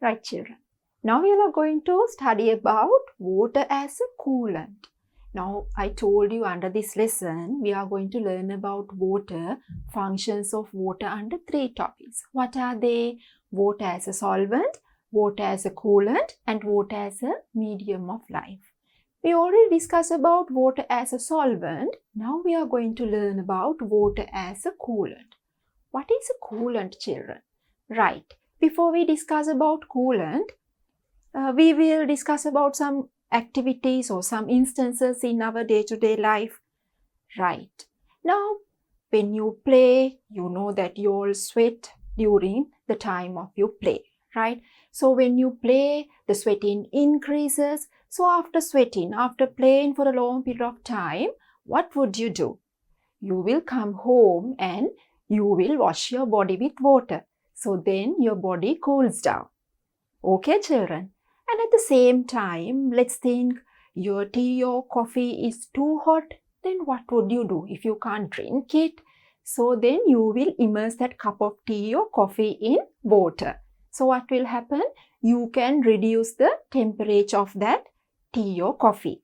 Right, children. Now we are going to study about water as a coolant. Now, I told you under this lesson, we are going to learn about water, functions of water under 3 topics. What are they? Water as a solvent, water as a coolant, and water as a medium of life. We already discussed about water as a solvent. Now we are going to learn about water as a coolant. What is a coolant, children? Right. Before we discuss about coolant, we will discuss about some activities or some instances in our day-to-day life. Right. Now, when you play, you know that you all sweat during the time of your play, right? So when you play, the sweating increases. So after sweating, after playing for a long period of time, what would you do? You will come home and you will wash your body with water. So then your body cools down. Okay, children? And at the same time, let's think your tea or coffee is too hot. Then what would you do if you can't drink it? So then you will immerse that cup of tea or coffee in water. So what will happen? You can reduce the temperature of that tea or coffee.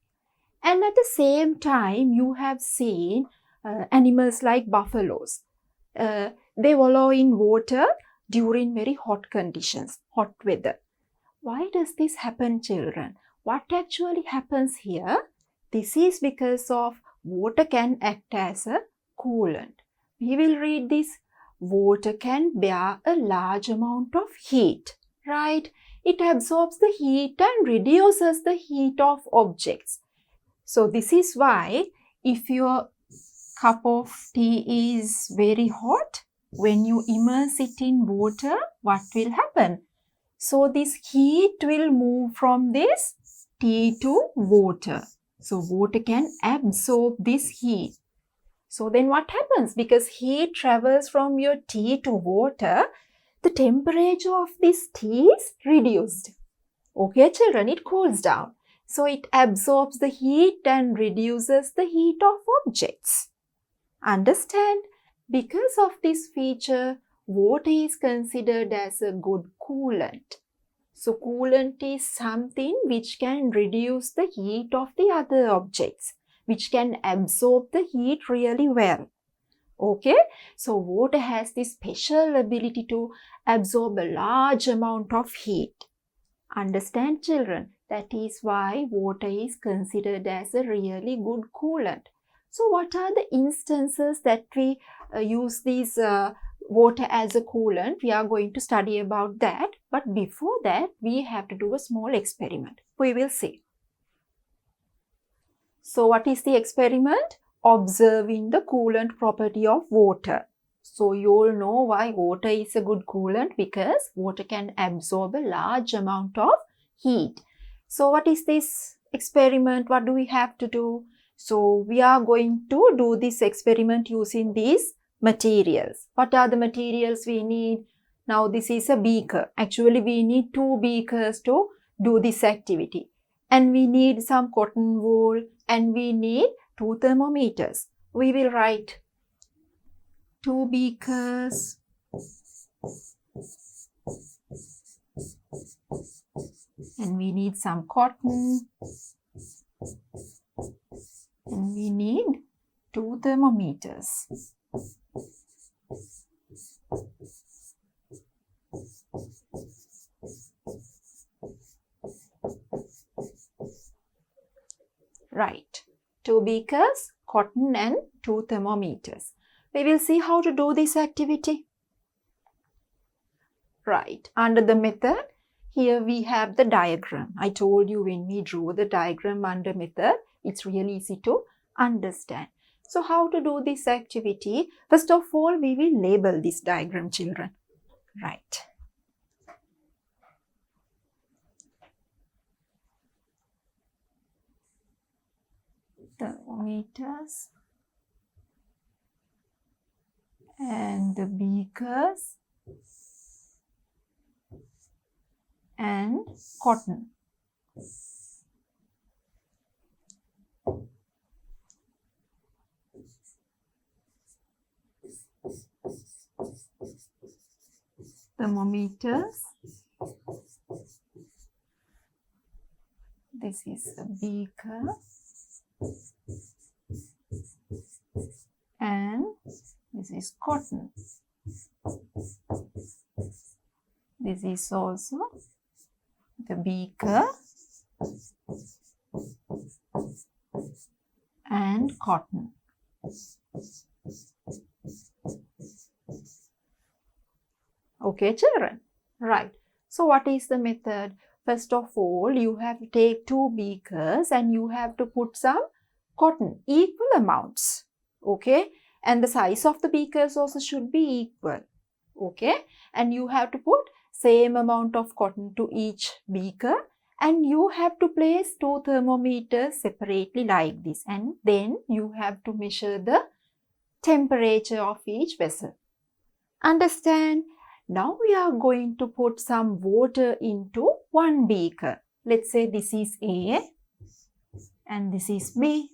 And at the same time, you have seen animals like buffaloes. They wallow in water during very hot conditions, hot weather. Why does this happen, children? What actually happens here? This is because of water can act as a coolant. We will read this. Water can bear a large amount of heat, right? It absorbs the heat and reduces the heat of objects. So this is why if your cup of tea is very hot, when you immerse it in water, what will happen? So this heat will move from this tea to water. So water can absorb this heat. So then what happens? Because heat travels from your tea to water, the temperature of this tea is reduced. Okay, children, it cools down. So it absorbs the heat and reduces the heat of objects. Understand? Because of this feature, water is considered as a good coolant. So coolant is something which can reduce the heat of the other objects, which can absorb the heat really well. Okay, so water has this special ability to absorb a large amount of heat. Understand, children? That is why water is considered as a really good coolant. So what are the instances that we use this water as a coolant? We are going to study about that. But before that, we have to do a small experiment. We will see. So what is the experiment? Observing the coolant property of water. So you all know why water is a good coolant, because water can absorb a large amount of heat. So what is this experiment? What do we have to do? So we are going to do this experiment using these materials. What are the materials we need? Now this is a beaker. Actually we need 2 beakers to do this activity. And we need some cotton wool and we need 2 thermometers. We will write 2 beakers and we need some cotton and we need 2 thermometers. Right, 2 beakers, cotton and 2 thermometers. We will see how to do this activity. Right, under the method, here we have the diagram. I told you when we drew the diagram under method, it's really easy to understand. So how to do this activity? First of all, we will label this diagram, children. Right. Thermometers and the beakers and cotton. Thermometers This is a beaker. And this is cotton. This is also the beaker and cotton. Okay, children? Right. So what is the method? First of all, you have to take 2 beakers and you have to put some cotton, equal amounts. Okay? And the size of the beakers also should be equal. Okay? And you have to put same amount of cotton to each beaker, and you have to place 2 thermometers separately like this, and then you have to measure the temperature of each vessel. Understand? Now we are going to put some water into one beaker. Let's say this is A and this is B.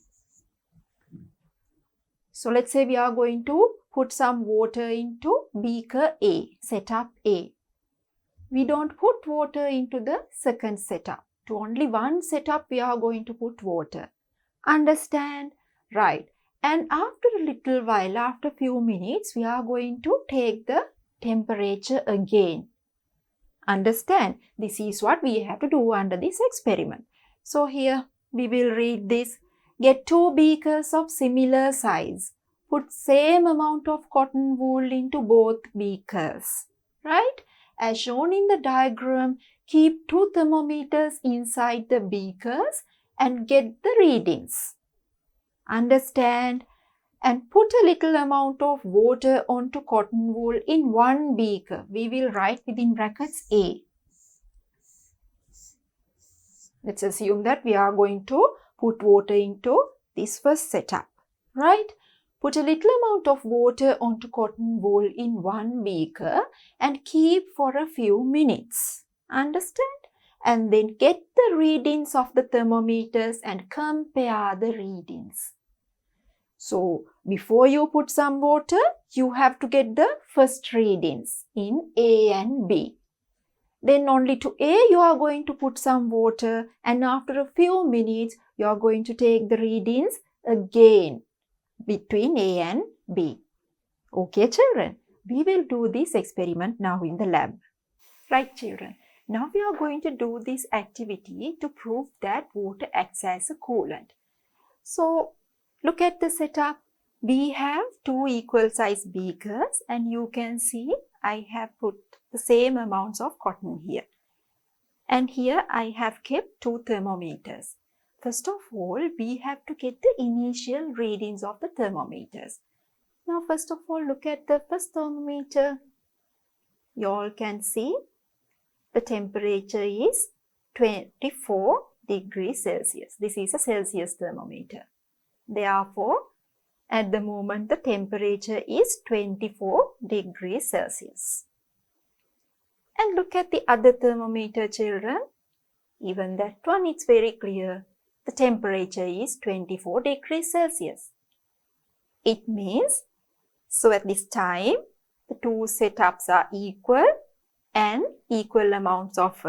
So let's say we are going to put some water into beaker A, setup A. We don't put water into the second setup. To only one setup we are going to put water. Understand? Right. And after a little while, after a few minutes, we are going to take the temperature again. Understand? This is what we have to do under this experiment. So here we will read this. Get 2 beakers of similar size. Put same amount of cotton wool into both beakers. Right? As shown in the diagram, keep 2 thermometers inside the beakers and get the readings. Understand? And put a little amount of water onto cotton wool in one beaker. We will write within brackets A. Let's assume that we are going to put water into this first setup. Right? Put a little amount of water onto cotton wool in one beaker and keep for a few minutes. Understand? And then get the readings of the thermometers and compare the readings. So, before you put some water, you have to get the first readings in A and B. Then only to A you are going to put some water, and after a few minutes you are going to take the readings again between A and B. Okay, children? We will do this experiment now in the lab. Right, children? Now we are going to do this activity to prove that water acts as a coolant. So, look at the setup. We have 2 equal size beakers, and you can see I have put the same amounts of cotton here. And here I have kept 2 thermometers. First of all, we have to get the initial readings of the thermometers. Now, first of all, look at the first thermometer. You all can see the temperature is 24 degrees Celsius. This is a Celsius thermometer. Therefore, at the moment, the temperature is 24 degrees Celsius. And look at the other thermometer, children. Even that one, it's very clear. The temperature is 24 degrees Celsius. It means, so at this time, the 2 setups are equal and equal amounts of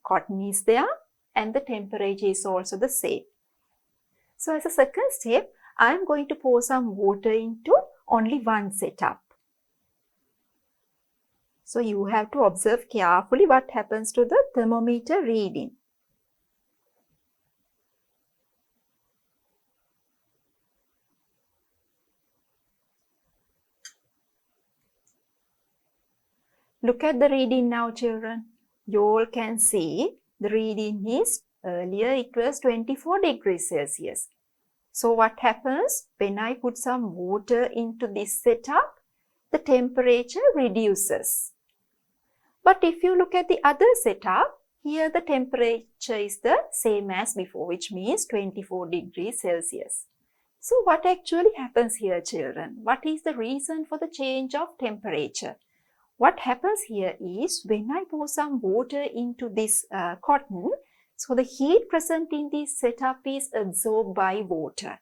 cotton is there, and the temperature is also the same. So as a second step, I am going to pour some water into only one setup. So you have to observe carefully what happens to the thermometer reading. Look at the reading now, children. You all can see the reading is, earlier it was 24 degrees Celsius. So what happens when I put some water into this setup? The temperature reduces. But if you look at the other setup, here the temperature is the same as before, which means 24 degrees Celsius. So what actually happens here, children? What is the reason for the change of temperature? What happens here is when I pour some water into this cotton, so the heat present in this setup is absorbed by water.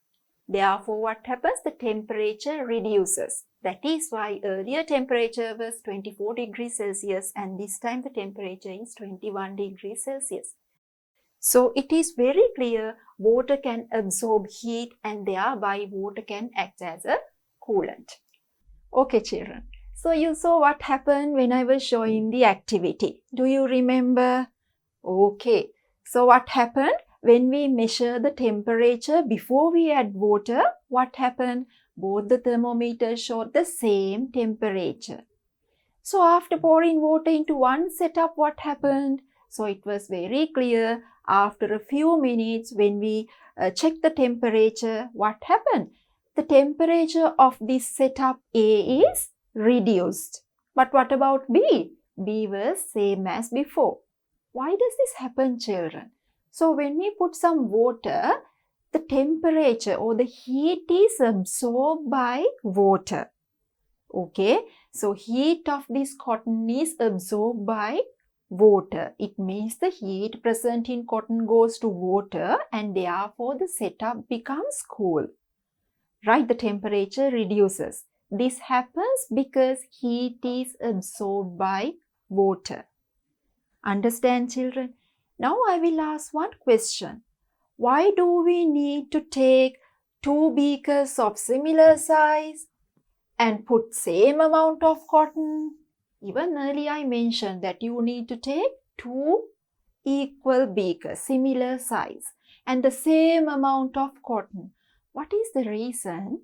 Therefore, what happens? The temperature reduces. That is why earlier temperature was 24 degrees Celsius and this time the temperature is 21 degrees Celsius. So it is very clear water can absorb heat and thereby water can act as a coolant. Okay, children. So you saw what happened when I was showing the activity. Do you remember? Okay. So what happened? When we measure the temperature before we add water, what happened? Both the thermometers showed the same temperature. So after pouring water into one setup, what happened? So it was very clear after a few minutes when we checked the temperature, what happened? The temperature of this setup A is reduced. But what about B? B was same as before. Why does this happen, children? So when we put some water, the temperature or the heat is absorbed by water. Okay, so heat of this cotton is absorbed by water. It means the heat present in cotton goes to water and therefore the setup becomes cool. Right, the temperature reduces. This happens because heat is absorbed by water. Understand, children? Now I will ask one question. Why do we need to take 2 beakers of similar size and put same amount of cotton? Even earlier I mentioned that you need to take 2 equal beakers, similar size, and the same amount of cotton. What is the reason?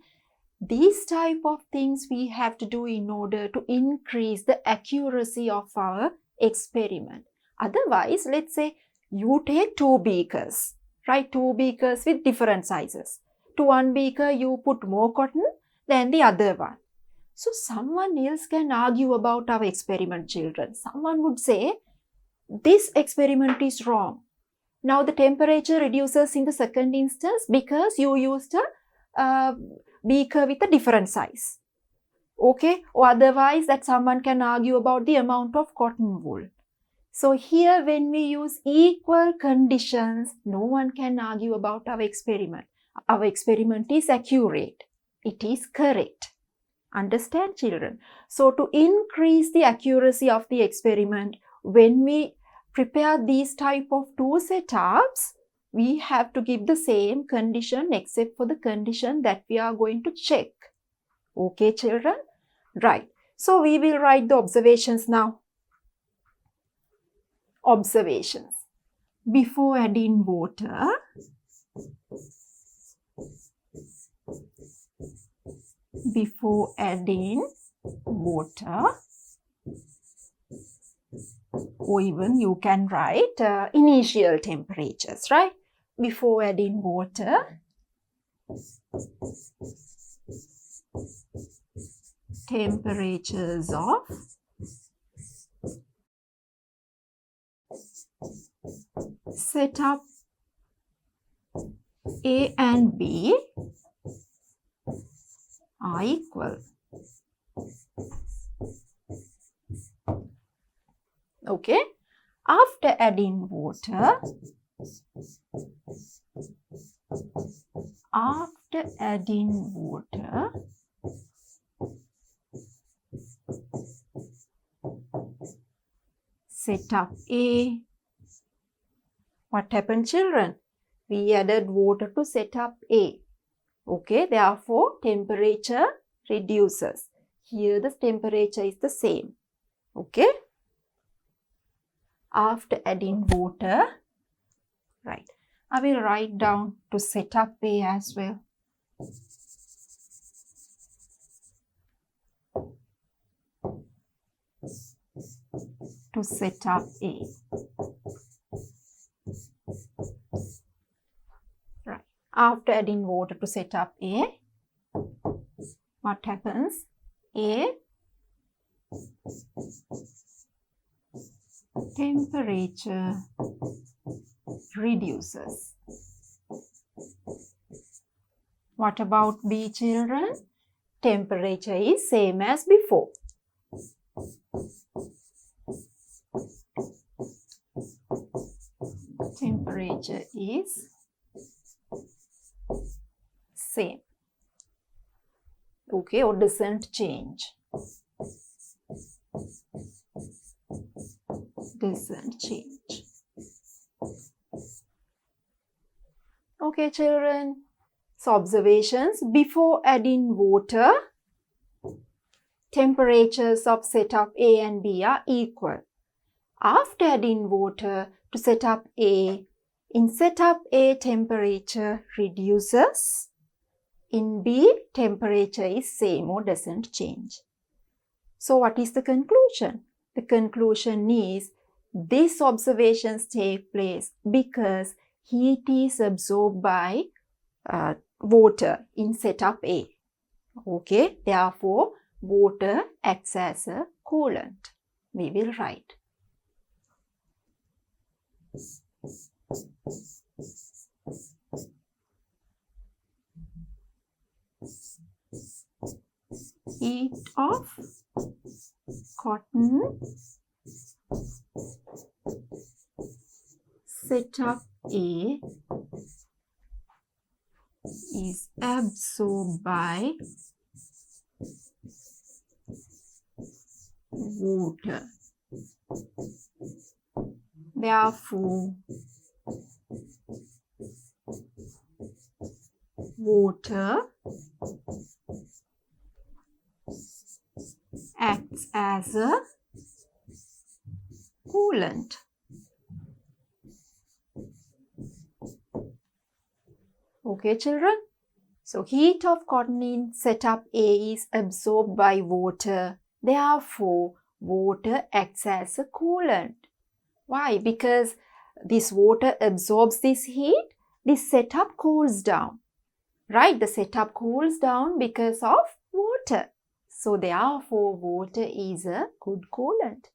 These type of things we have to do in order to increase the accuracy of our experiment. Otherwise, let's say you take 2 beakers, right? 2 beakers with different sizes. To one beaker you put more cotton than the other one. So someone else can argue about our experiment, children. Someone would say, this experiment is wrong. Now the temperature reduces in the second instance because you used a beaker with a different size. Okay, or otherwise that someone can argue about the amount of cotton wool. So here when we use equal conditions, no one can argue about our experiment. Our experiment is accurate. It is correct. Understand, children? So to increase the accuracy of the experiment, when we prepare these type of 2 setups, we have to give the same condition except for the condition that we are going to check. Okay, children? Right. So we will write the observations now. Observations. Before adding water, or even you can write initial temperatures, right? Before adding water, temperatures of setup A and B are equal. Okay, after adding water, setup A, what happened, children? We added water to setup A. Okay, therefore temperature reduces. Here the temperature is the same. Okay. After adding water, right, I will write down to setup A as well. To setup A. Right. After adding water to setup A, what happens? A, temperature reduces. What about B, children? Temperature is same as before. Temperature is same. Okay, or doesn't change. Doesn't change. Okay, children. So observations: before adding water, temperatures of setup A and B are equal. After adding water to setup A, in setup A temperature reduces. In B, temperature is same or doesn't change. So what is the conclusion? The conclusion is these observations take place because heat is absorbed by water in setup A. Okay, therefore water acts as a coolant. We will write. Heat of cotton setup A is absorbed by water. Therefore, water acts as a coolant. Okay, children? So, heat of cotton in setup A is absorbed by water. Therefore, water acts as a coolant. Why? Because this water absorbs this heat, this setup cools down. Right? The setup cools down because of water. So, therefore, water is a good coolant.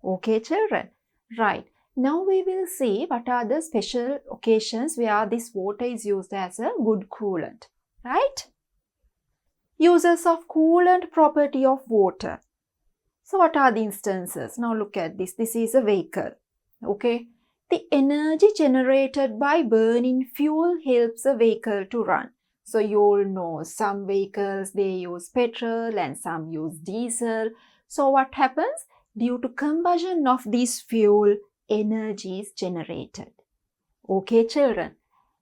Okay, children? Right. Now we will see what are the special occasions where this water is used as a good coolant. Right? Uses of coolant property of water. So what are the instances? Now look at this. This is a vehicle. Okay. The energy generated by burning fuel helps a vehicle to run. So you all know some vehicles, they use petrol and some use diesel. So what happens? Due to combustion of this fuel, energy is generated. Okay, children.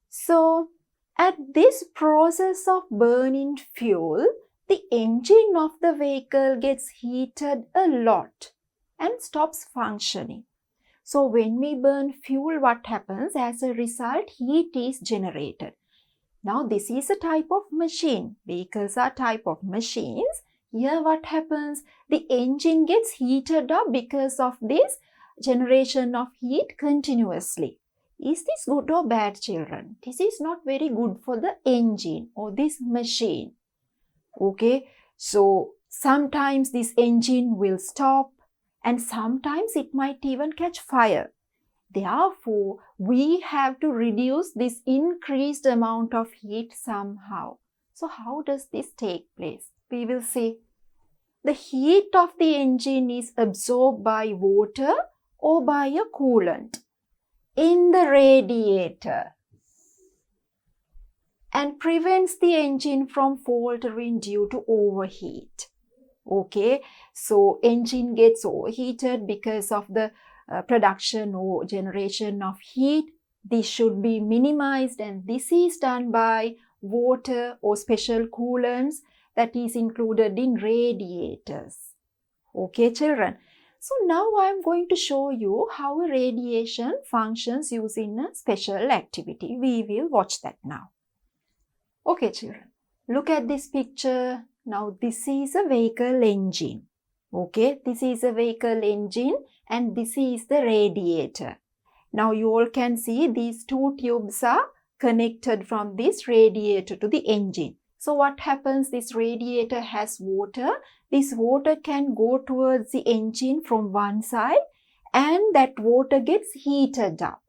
So at this process of burning fuel, the engine of the vehicle gets heated a lot and stops functioning. So when we burn fuel, what happens? As a result, heat is generated. Now this is a type of machine. Vehicles are type of machines. Here what happens? The engine gets heated up because of this generation of heat continuously. Is this good or bad, children? This is not very good for the engine or this machine. Okay, so sometimes this engine will stop and sometimes it might even catch fire. Therefore, we have to reduce this increased amount of heat somehow. So how does this take place? We will see. The heat of the engine is absorbed by water or by a coolant in the radiator and prevents the engine from faltering due to overheat. Okay, so engine gets overheated because of the production or generation of heat. This should be minimized and this is done by water or special coolants that is included in radiators. Okay, children. So now I am going to show you how a radiation functions using a special activity. We will watch that now. Okay, children. Look at this picture. Now this is a vehicle engine. Okay, this is a vehicle engine and this is the radiator. Now you all can see these two tubes are connected from this radiator to the engine. So what happens? This radiator has water. This water can go towards the engine from one side and that water gets heated up.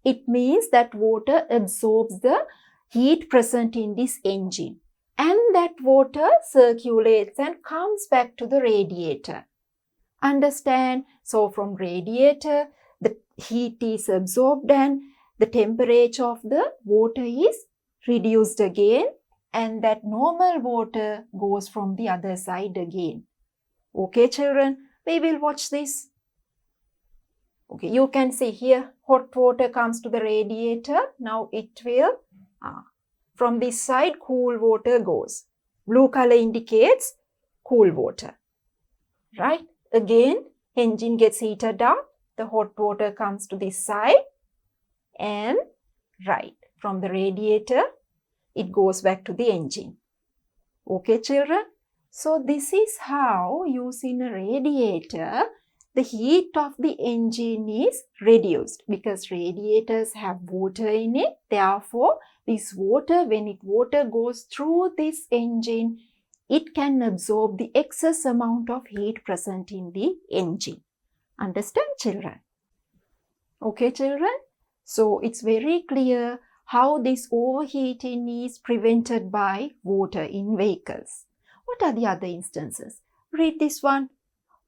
It means that water absorbs the heat present in this engine and that water circulates and comes back to the radiator. Understand? So from radiator, the heat is absorbed and the temperature of the water is reduced again and that normal water goes from the other side again. Okay, children, we will watch this. Okay, you can see here hot water comes to the radiator. Now it will From this side, cool water goes. Blue color indicates cool water. Right? Again, engine gets heated up. The hot water comes to this side. And right, from the radiator, it goes back to the engine. Okay, children? So this is how, using a radiator, the heat of the engine is reduced because radiators have water in it. Therefore, this water, when water goes through this engine, it can absorb the excess amount of heat present in the engine. Understand, children? Okay, children? So it's very clear how this overheating is prevented by water in vehicles. What are the other instances? Read this one.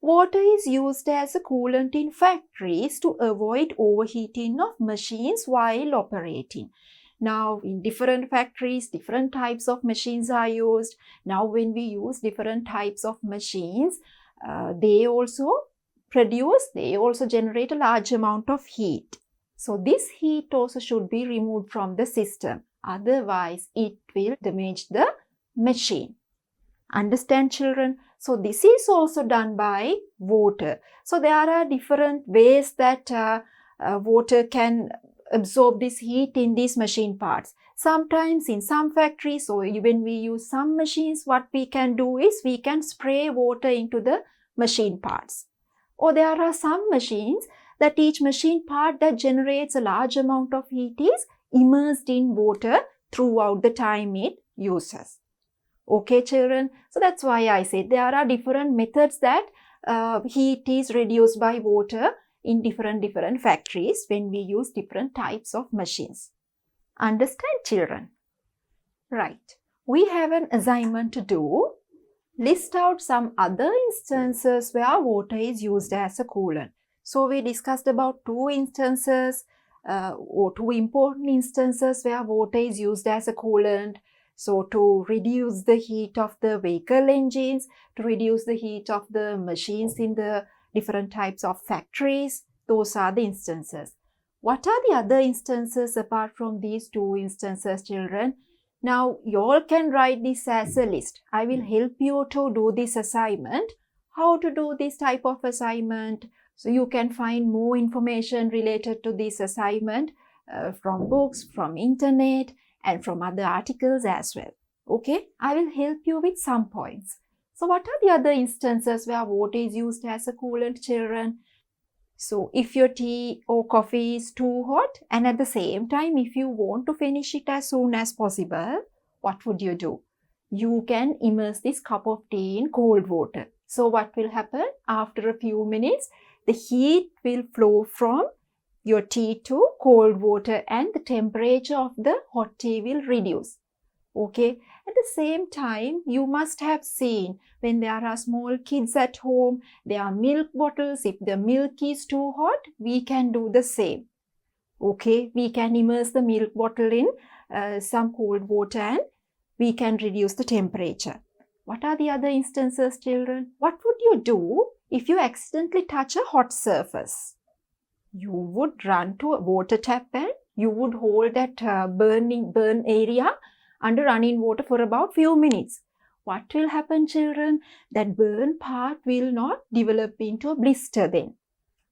Water is used as a coolant in factories to avoid overheating of machines while operating. Now, in different factories, different types of machines are used. Now, when we use different types of machines, they also generate a large amount of heat. So, this heat also should be removed from the system. Otherwise, it will damage the machine. Understand, children? So, this is also done by water. So, there are different ways that water can absorb this heat in these machine parts. Sometimes in some factories, or when we use some machines, what we can do is we can spray water into the machine parts. Or there are some machines that each machine part that generates a large amount of heat is immersed in water throughout the time it uses. Okay, children? So that's why I said there are different methods that heat is reduced by water in different factories when we use different types of machines. Understand, children? Right. We have an assignment to do. List out some other instances where water is used as a coolant. So we discussed about two instances or two important instances where water is used as a coolant. So to reduce the heat of the vehicle engines, to reduce the heat of the machines in the different types of factories, those are the instances. What are the other instances apart from these two instances, children? Now, you all can write this as a list. I will help you to do this assignment. How to do this type of assignment? So you can find more information related to this assignment from books, from internet, and from other articles as well. Okay, I will help you with some points. So what are the other instances where water is used as a coolant, children? So if your tea or coffee is too hot and at the same time if you want to finish it as soon as possible, what would you do? You can immerse this cup of tea in cold water. So what will happen? After a few minutes, the heat will flow from your tea to cold water and the temperature of the hot tea will reduce. Okay. At the same time, you must have seen when there are small kids at home, there are milk bottles. If the milk is too hot, we can do the same. Okay. We can immerse the milk bottle in some cold water and we can reduce the temperature. What are the other instances, children? What would you do if you accidentally touch a hot surface? You would run to a water tap and you would hold that burn area under running water for about few minutes. What will happen, children? That burn part will not develop into a blister then.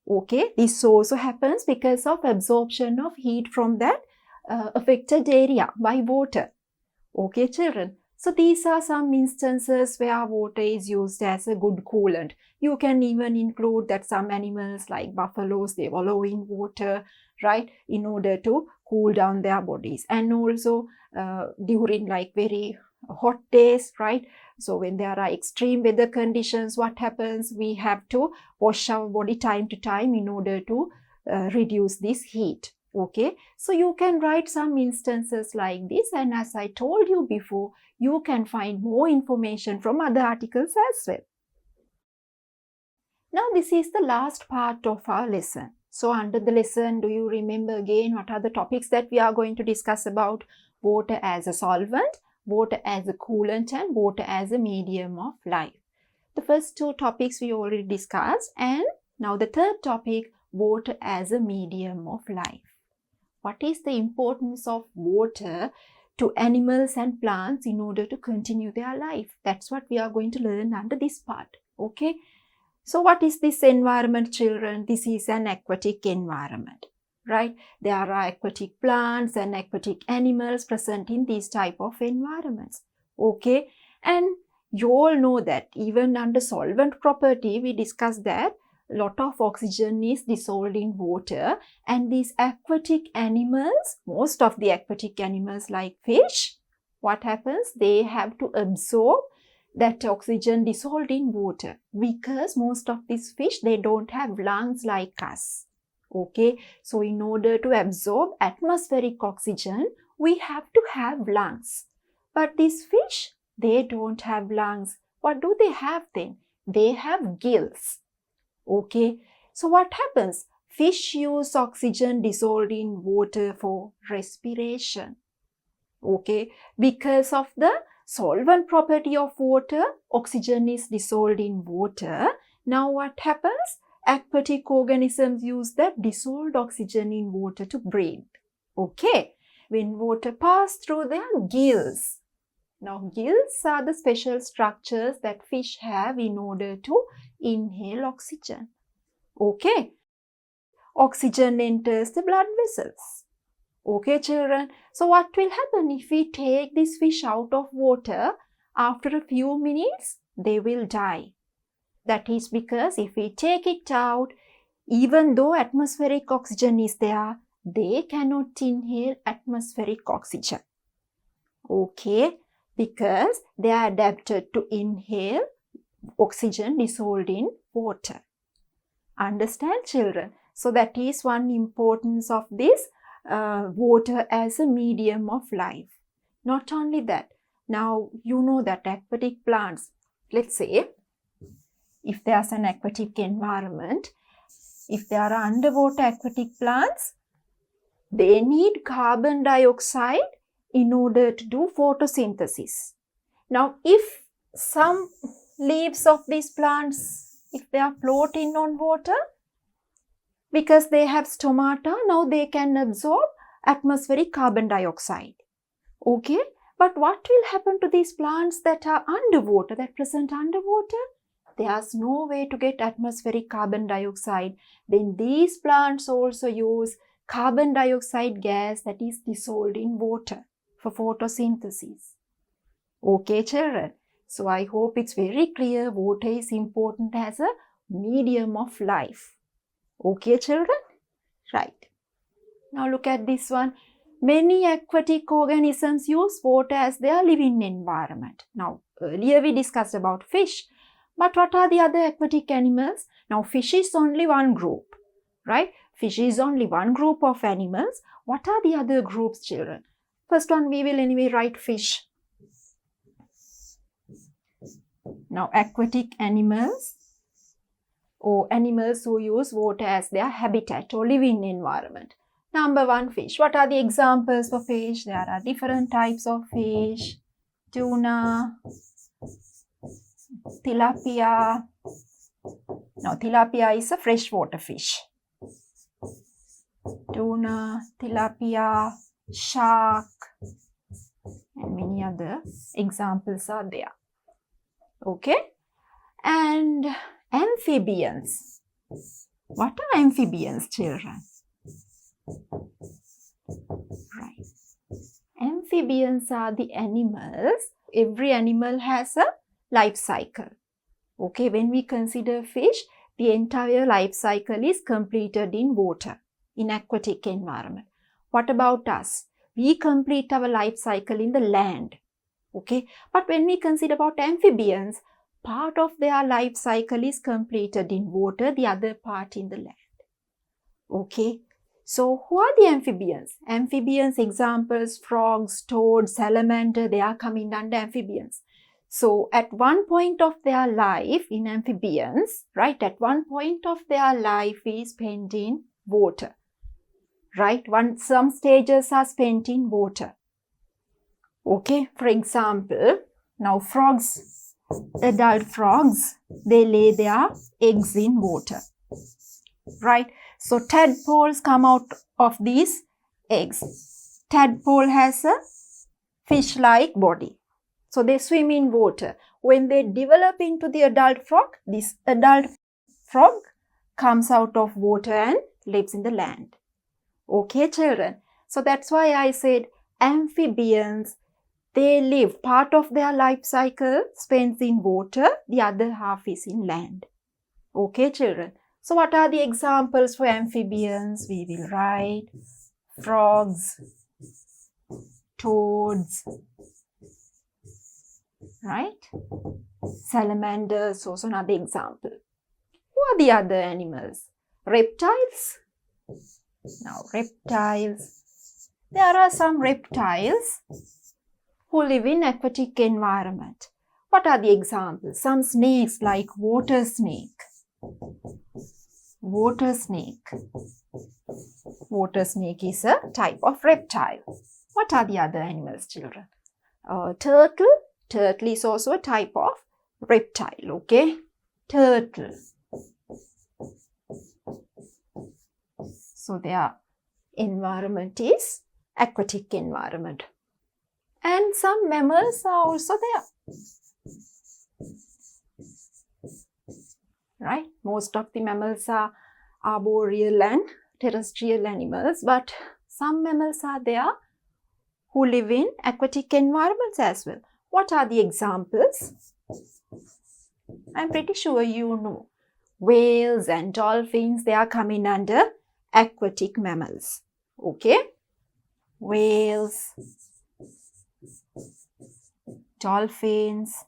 Okay, this also happens because of absorption of heat from that affected area by water. Okay, children. So these are some instances where water is used as a good coolant. You can even include that some animals like buffaloes, they wallow in water, right, in order to cool down their bodies. And also during like very hot days, right? So when there are extreme weather conditions, what happens? We have to wash our body time to time in order to reduce this heat. Okay, so you can write some instances like this, and as I told you before, you can find more information from other articles as well. Now this is the last part of our lesson. So under the lesson, do you remember again what are the topics that we are going to discuss about? Water as a solvent, water as a coolant, and water as a medium of life. The first two topics we already discussed, and now the third topic, water as a medium of life. What is the importance of water to animals and plants in order to continue their life? That's what we are going to learn under this part. Okay. So what is this environment, children? This is an aquatic environment, right? There are aquatic plants and aquatic animals present in these type of environments. Okay. And you all know that even under solvent property, we discussed that a lot of oxygen is dissolved in water, and these aquatic animals, most of the aquatic animals like fish, what happens? They have to absorb that oxygen dissolved in water, because most of these fish, they don't have lungs like us. Okay, so in order to absorb atmospheric oxygen, we have to have lungs. But these fish, they don't have lungs. What do they have then? They have gills. Okay, so what happens? Fish use oxygen dissolved in water for respiration. Okay, because of the solvent property of water, oxygen is dissolved in water. Now what happens? Aquatic organisms use that dissolved oxygen in water to breathe. Okay, when water passes through their gills. Now gills are the special structures that fish have in order to inhale oxygen. Okay, oxygen enters the blood vessels. Okay, children. So what will happen if we take this fish out of water? After a few minutes, they will die. That is because if we take it out, even though atmospheric oxygen is there, they cannot inhale atmospheric oxygen. Okay, because they are adapted to inhale oxygen dissolved in water. Understand, children? So that is one importance of this water as a medium of life. Not only that, now you know that aquatic plants, let's say, if there's an aquatic environment, if there are underwater aquatic plants, they need carbon dioxide in order to do photosynthesis. Now, if some leaves of these plants, if they are floating on water, because they have stomata, now they can absorb atmospheric carbon dioxide. Okay, but what will happen to these plants that are underwater, that present underwater? There's no way to get atmospheric carbon dioxide. Then these plants also use carbon dioxide gas that is dissolved in water for photosynthesis. Okay, children. So I hope it's very clear water is important as a medium of life. Okay, children? Right. Now look at this one. Many aquatic organisms use water as their living environment. Now, earlier we discussed about fish. But what are the other aquatic animals? Now, fish is only one group, right? Fish is only one group of animals. What are the other groups, children? First one, we will anyway write fish. Now, aquatic animals, or animals who use water as their habitat or living environment. Number one, fish. What are the examples for fish? There are different types of fish. Tuna, tilapia. Now, tilapia is a freshwater fish. Tuna, tilapia, shark, and many other examples are there. Okay? And amphibians. What are amphibians, children? Right. Amphibians are the animals. Every animal has a life cycle. Okay, when we consider fish, the entire life cycle is completed in water, in aquatic environment. What about us? We complete our life cycle in the land. Okay, but when we consider about amphibians, part of their life cycle is completed in water, the other part in the land. Okay, so who are the amphibians? Amphibians examples, frogs, toads, salamander, they are coming under amphibians. So at one point of their life in amphibians, right, at one point of their life is spent in water, right? Some stages are spent in water. Okay, for example, now frogs, adult frogs, they lay their eggs in water, right? So tadpoles come out of these eggs. Tadpole has a fish-like body. So they swim in water. When they develop into the adult frog, this adult frog comes out of water and lives in the land. Okay, children. So that's why I said amphibians, they live, part of their life cycle spends in water, the other half is in land. Okay, children. So what are the examples for amphibians? We will write frogs, toads, right? Salamanders, also another example. Who are the other animals? Reptiles? Now, reptiles. There are some reptiles who live in aquatic environment. What are the examples? Some snakes like water snake. Water snake. Water snake is a type of reptile. What are the other animals, children? Turtle. Turtle is also a type of reptile, okay? Turtle. So their environment is aquatic environment. And some mammals are also there. Right? Most of the mammals are arboreal and terrestrial animals, but some mammals are there who live in aquatic environments as well. What are the examples? I'm pretty sure you know. Whales and dolphins, they are coming under aquatic mammals. Okay? Whales, dolphins,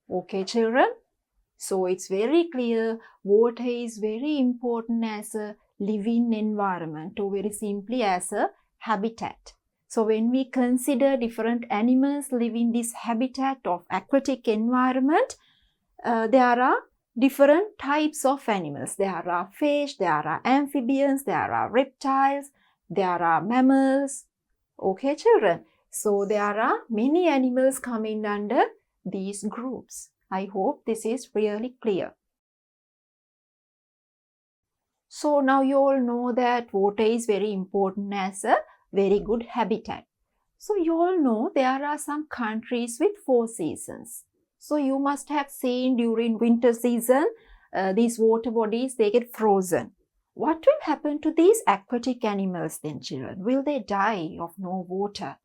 okay, children? So it's very clear, water is very important as a living environment, or very simply as a habitat. So when we consider different animals live in this habitat of aquatic environment, there are different types of animals. There are fish, there are amphibians, there are reptiles, there are mammals. Okay, children? So there are many animals coming under these groups. I hope this is really clear. So now you all know that water is very important as a very good habitat. So you all know there are some countries with 4 seasons. So you must have seen during winter season, these water bodies, they get frozen. What will happen to these aquatic animals then, children? Will they die of no water?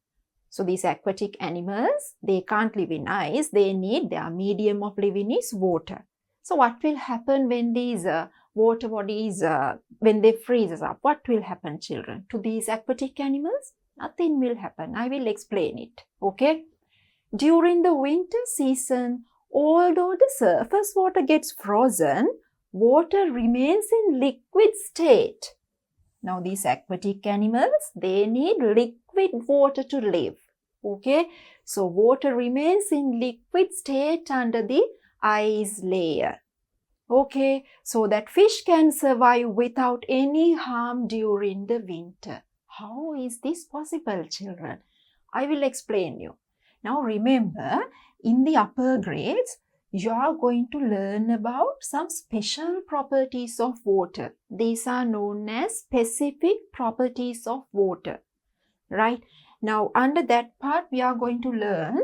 So these aquatic animals, they can't live in ice. They need their medium of living is water. So what will happen when these water bodies, when they freeze up? What will happen, children, to these aquatic animals? Nothing will happen. I will explain it. Okay? During the winter season, although the surface water gets frozen, water remains in liquid state. Now these aquatic animals, they need liquid water to live. Okay? So water remains in liquid state under the ice layer. Okay? So that fish can survive without any harm during the winter. How is this possible, children? I will explain you. Now remember, in the upper grades, you are going to learn about some special properties of water. These are known as specific properties of water. Right? Now under that part, we are going to learn,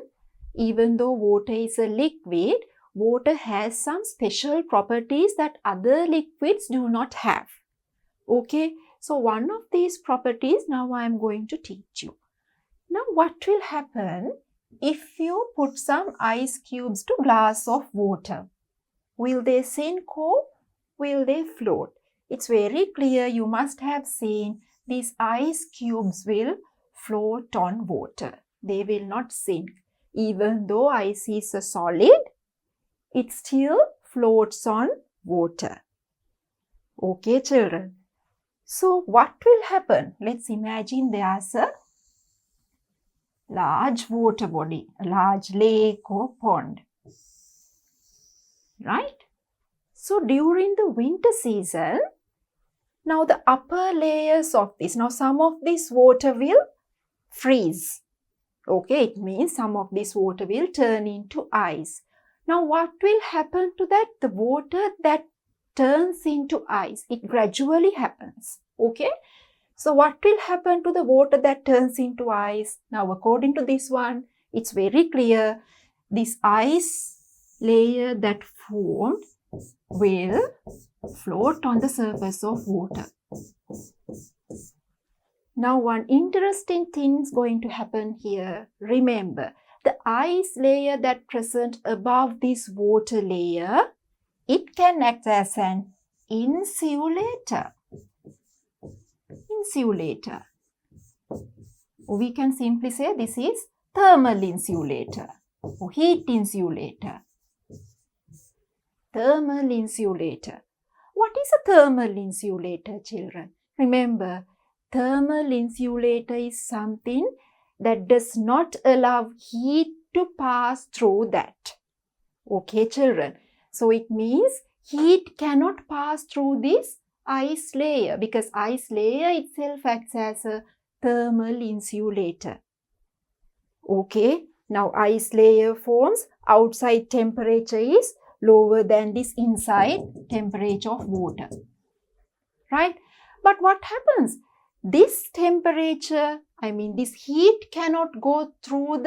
even though water is a liquid, water has some special properties that other liquids do not have. Okay? So one of these properties now I am going to teach you. Now what will happen if you put some ice cubes to glass of water? Will they sink or will they float? It's very clear, you must have seen these ice cubes will float on water. They will not sink. Even though ice is a solid, it still floats on water. Okay, children? So what will happen? Let's imagine there's a large water body, a large lake or pond. Right? So during the winter season, now the upper layers of this, now some of this water will freeze. Okay, it means some of this water will turn into ice. Now what will happen to that? The water that turns into ice, it gradually happens. Okay? So what will happen to the water that turns into ice? Now according to this one, it's very clear. This ice layer that formed will float on the surface of water. Now one interesting thing is going to happen here. Remember, the ice layer that present above this water layer, it can act as an insulator. Insulator. We can simply say this is thermal insulator or heat insulator. Thermal insulator. What is a thermal insulator, children? Remember, thermal insulator is something that does not allow heat to pass through that. Okay, children? So it means heat cannot pass through this ice layer because ice layer itself acts as a thermal insulator. Okay, now ice layer forms, outside temperature is lower than this inside temperature of water. Right? But what happens? This temperature, this heat cannot go through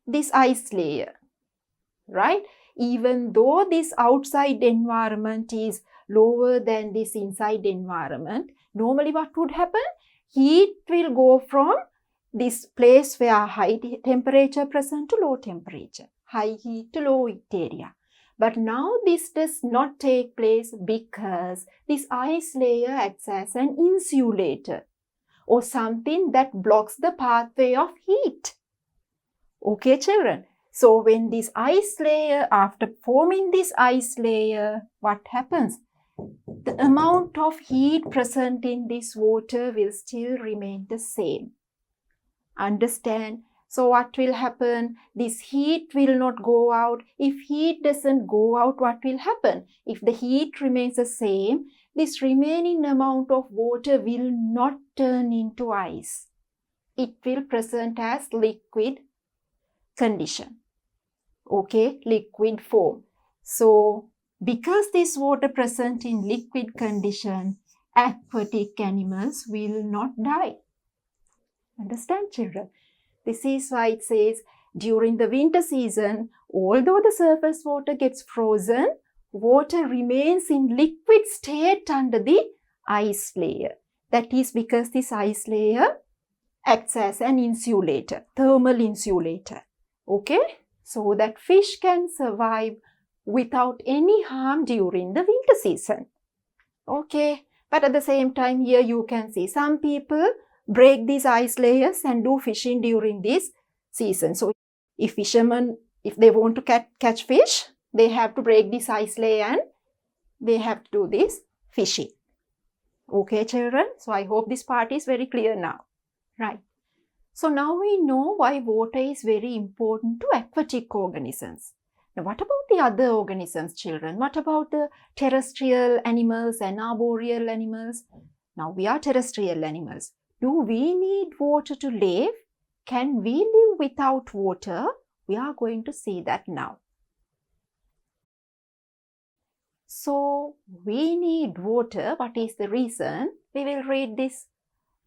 this ice layer. Right? Even though this outside environment is lower than this inside environment, normally what would happen? Heat will go from this place where high temperature present to low temperature, high heat to low heat area. But now this does not take place because this ice layer acts as an insulator or something that blocks the pathway of heat. Okay, children? So when this ice layer, after forming this ice layer, what happens? The amount of heat present in this water will still remain the same. Understand? So what will happen? This heat will not go out. If heat doesn't go out, what will happen? If the heat remains the same, this remaining amount of water will not turn into ice. It will present as liquid condition. Okay, liquid form. So because this water present in liquid condition, aquatic animals will not die. Understand, children? This is why it says during the winter season, although the surface water gets frozen, water remains in liquid state under the ice layer. That is because this ice layer acts as an insulator, thermal insulator. Okay? So that fish can survive without any harm during the winter season. Okay? But at the same time, here you can see some people break these ice layers and do fishing during this season. So if fishermen, if they want to catch fish, they have to break this ice layer and they have to do this fishing. Okay, children? So I hope this part is very clear now. Right. So now we know why water is very important to aquatic organisms. Now what about the other organisms, children? What about the terrestrial animals and arboreal animals? Now we are terrestrial animals. Do we need water to live? Can we live without water? We are going to see that now. So we need water. What is the reason? We will read this.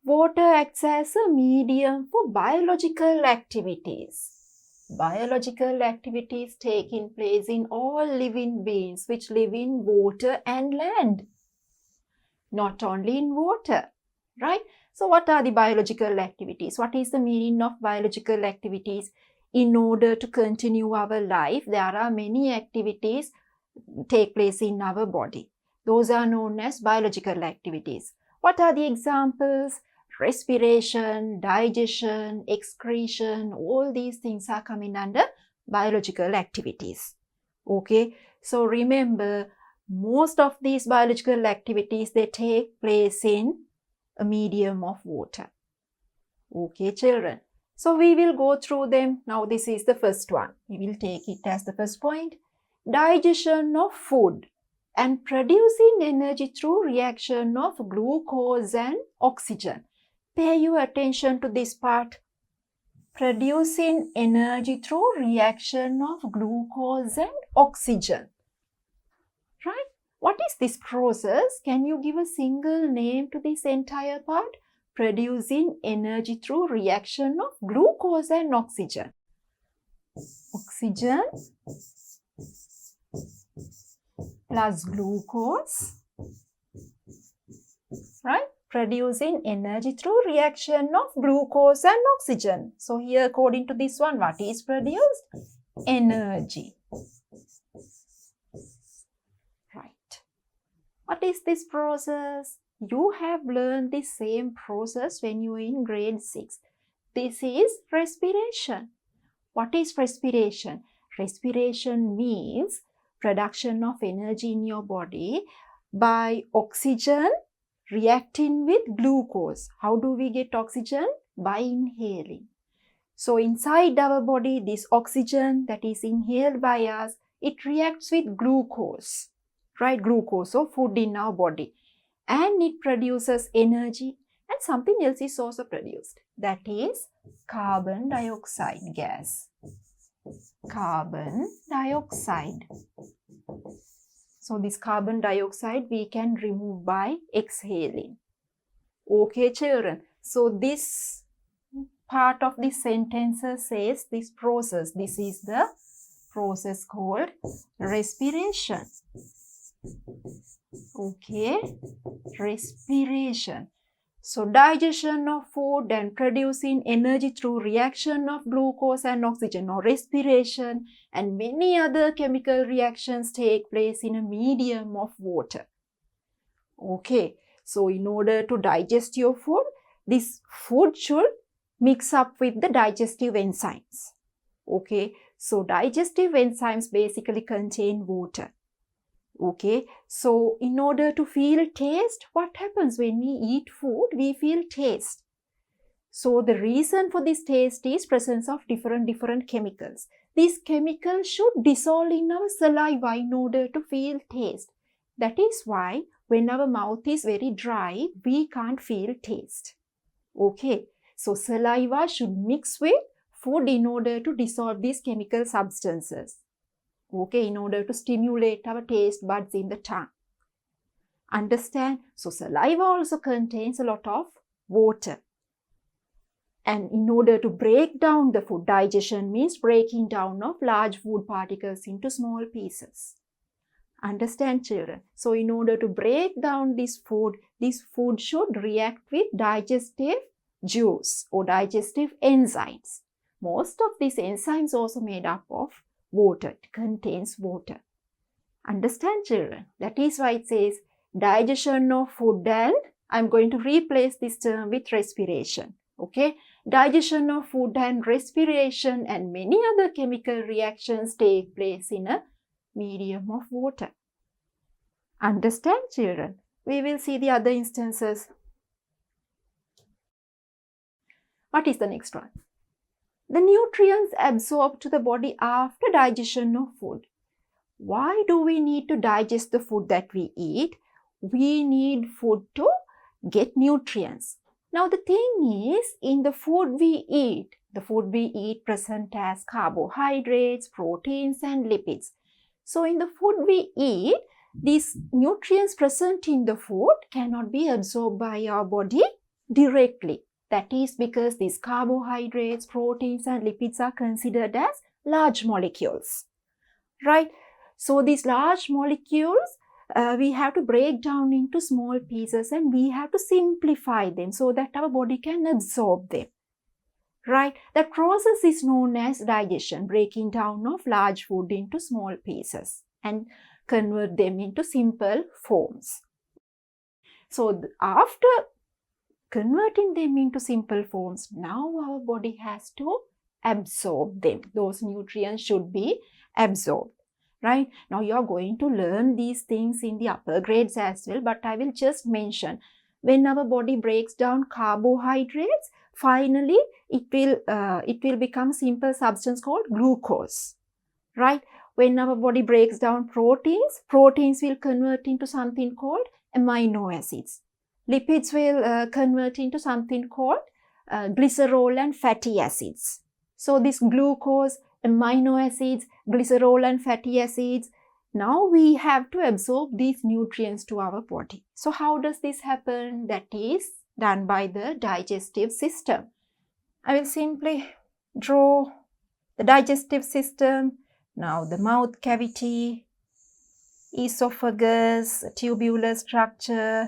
Water acts as a medium for biological activities. Biological activities taking place in all living beings which live in water and land. Not only in water, right? So what are the biological activities? What is the meaning of biological activities? In order to continue our life, there are many activities take place in our body. Those are known as biological activities. What are the examples? Respiration, digestion, excretion, all these things are coming under biological activities. Okay, so remember, most of these biological activities, they take place in a medium of water. Okay, children. So we will go through them. Now this is the first one. We will take it as the first point. Digestion of food and producing energy through reaction of glucose and oxygen. Pay your attention to this part. producing energy through reaction of glucose and oxygen. Right? What is this process? Can you give a single name to this entire part? Producing energy through reaction of glucose and oxygen. Oxygen plus glucose, right? Producing energy through reaction of glucose and oxygen. So here, according to this one, what is produced? Energy. Right. What is this process? You have learned the same process when you were in grade 6. This is respiration. What is respiration? Respiration means production of energy in your body by oxygen reacting with glucose. How do we get oxygen? By inhaling. So inside our body, this oxygen that is inhaled by us, it reacts with glucose, right? Glucose or food in our body. And it produces energy, and something else is also produced. That is carbon dioxide gas. Carbon dioxide. So this carbon dioxide we can remove by exhaling. Okay, children. So this part of the sentence says this process. This is the process called respiration. Okay, respiration. So digestion of food and producing energy through reaction of glucose and oxygen, or respiration, and many other chemical reactions take place in a medium of water. Okay, so in order to digest your food, this food should mix up with the digestive enzymes. Okay, so digestive enzymes basically contain water. Okay, so in order to feel taste, what happens when we eat food? We feel taste. So the reason for this taste is presence of different chemicals. These chemicals should dissolve in our saliva in order to feel taste. That is why when our mouth is very dry, we can't feel taste. Okay, so saliva should mix with food in order to dissolve these chemical substances. Okay, in order to stimulate our taste buds in the tongue. Understand? So saliva also contains a lot of water. And in order to break down the food, digestion means breaking down of large food particles into small pieces. Understand, children? So in order to break down this food should react with digestive juice or digestive enzymes. Most of these enzymes also made up of water. It contains water. Understand, children? That is why it says digestion of food, and I'm going to replace this term with respiration. Okay? Digestion of food and respiration and many other chemical reactions take place in a medium of water. Understand, children? We will see the other instances. What is the next one? The nutrients absorbed to the body after digestion of food. Why do we need to digest the food that we eat? We need food to get nutrients. Now the thing is, in the food we eat present as carbohydrates, proteins and lipids. So in the food we eat, these nutrients present in the food cannot be absorbed by our body directly. That is because these carbohydrates, proteins and lipids are considered as large molecules, right? So these large molecules, we have to break down into small pieces and we have to simplify them so that our body can absorb them, right? That process is known as digestion, breaking down of large food into small pieces and convert them into simple forms. So after converting them into simple forms, now our body has to absorb them. Those nutrients should be absorbed, right? Now you are going to learn these things in the upper grades as well, but I will just mention, when our body breaks down carbohydrates, finally it will become simple substance called glucose, right? When our body breaks down proteins will convert into something called amino acids. Lipids will convert into something called glycerol and fatty acids. So this glucose, amino acids, glycerol and fatty acids, now we have to absorb these nutrients to our body. So how does this happen? That is done by the digestive system. I will simply draw the digestive system. Now the mouth cavity, esophagus, tubular structure,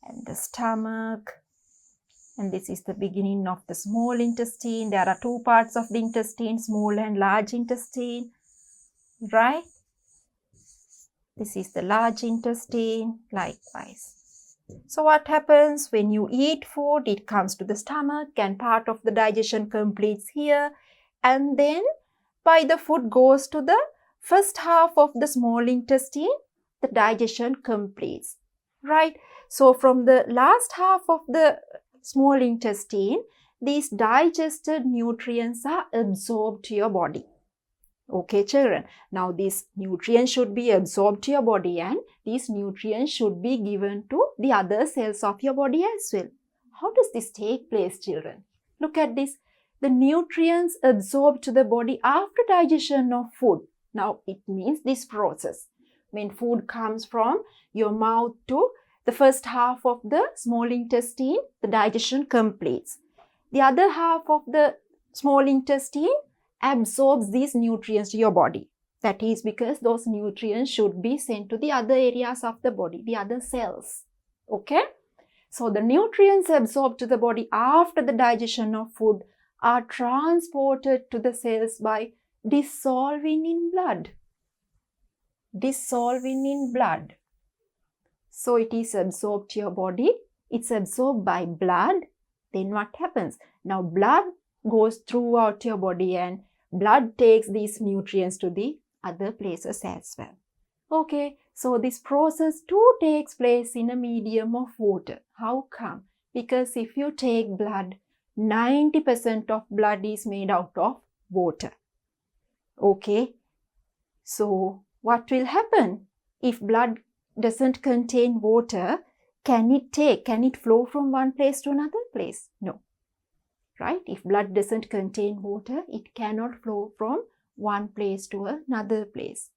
and the stomach. And this is the beginning of the small intestine. There are two parts of the intestine, small and large intestine, right? This is the large intestine, likewise. So what happens when you eat food? It comes to the stomach and part of the digestion completes here. And then by the food goes to the first half of the small intestine, the digestion completes, right? So from the last half of the small intestine, these digested nutrients are absorbed to your body. Okay, children. Now these nutrients should be absorbed to your body and these nutrients should be given to the other cells of your body as well. How does this take place, children? Look at this. The nutrients absorbed to the body after digestion of food. Now it means this process. When food comes from your mouth to the first half of the small intestine, the digestion completes. The other half of the small intestine absorbs these nutrients to your body. That is because those nutrients should be sent to the other areas of the body, the other cells. Okay? So the nutrients absorbed to the body after the digestion of food are transported to the cells by dissolving in blood. Dissolving in blood. So it is absorbed to your body. It's absorbed by blood. Then what happens? Now blood goes throughout your body and blood takes these nutrients to the other places as well. Okay, so this process too takes place in a medium of water. How come? Because if you take blood, 90% of blood is made out of water. Okay, so what will happen? If blood doesn't contain water, can it flow from one place to another place? No. Right? If blood doesn't contain water, it cannot flow from one place to another place.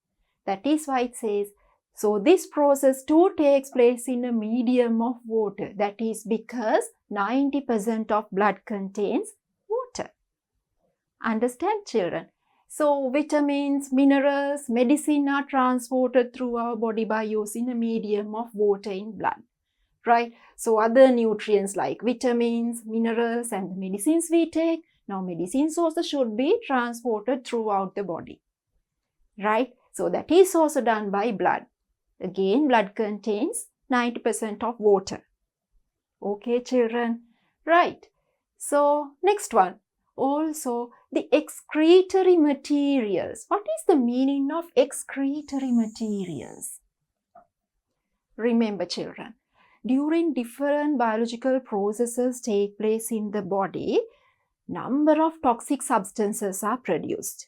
That is why it says, so this process too takes place in a medium of water. That is because 90% of blood contains water. Understand, children? So vitamins, minerals, medicine are transported through our body by using a medium of water in blood. Right? So other nutrients like vitamins, minerals and the medicines we take, now medicines also should be transported throughout the body. Right? So that is also done by blood. Again, blood contains 90% of water. Okay, children? Right. So next one. Also, the excretory materials. What is the meaning of excretory materials? Remember, children, during different biological processes take place in the body, number of toxic substances are produced,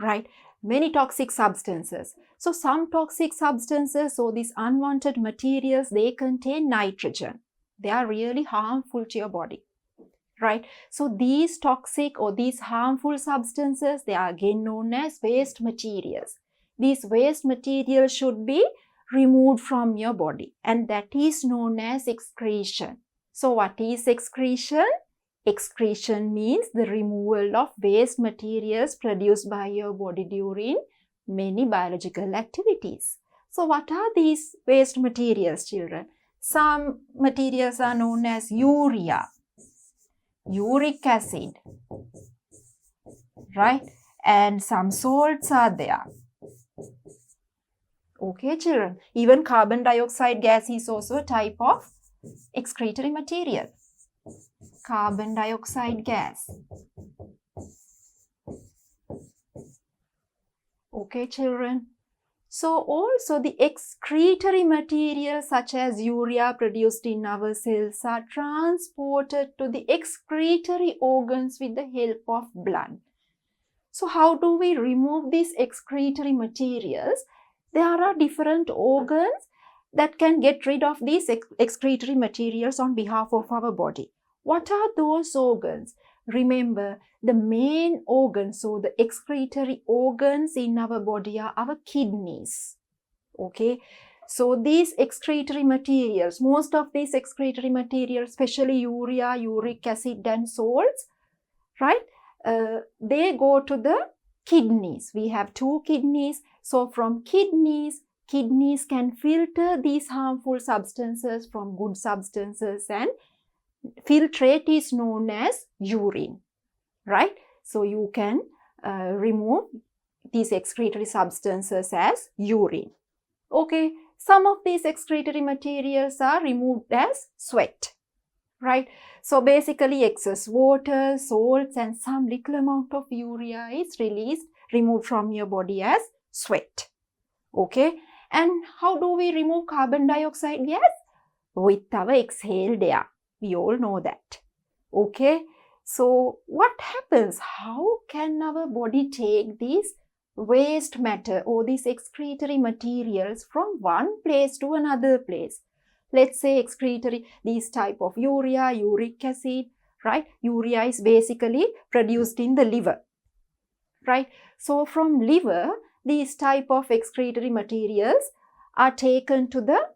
right? Many toxic substances. So some toxic substances or these unwanted materials, they contain nitrogen. They are really harmful to your body, right? So these toxic or these harmful substances, they are again known as waste materials. These waste materials should be removed from your body and that is known as excretion. So what is excretion? Excretion means the removal of waste materials produced by your body during many biological activities. So what are these waste materials, children? Some materials are known as urea, uric acid, right? And some salts are there. Okay, children. Even carbon dioxide gas is also a type of excretory material. Carbon dioxide gas. Okay, children. So also the excretory materials such as urea produced in our cells are transported to the excretory organs with the help of blood. So how do we remove these excretory materials? There are different organs that can get rid of these excretory materials on behalf of our body. What are those organs? remember the main organs, so the excretory organs in our body are our kidneys. Okay, so these excretory materials, most of these excretory materials, especially urea, uric acid and salts, right, they go to the kidneys. We have 2 kidneys. So from kidneys can filter these harmful substances from good substances, and filtrate is known as urine, right? So you can remove these excretory substances as urine. Okay, some of these excretory materials are removed as sweat, right? So basically excess water, salts and some little amount of urea is removed from your body as sweat. Okay, and how do we remove carbon dioxide gas? With our exhaled air. We all know that. Okay, so what happens? How can our body take these waste matter or these excretory materials from one place to another place? Let's say excretory, these type of urea, uric acid, right? Urea is basically produced in the liver, right? So from liver, these type of excretory materials are taken to the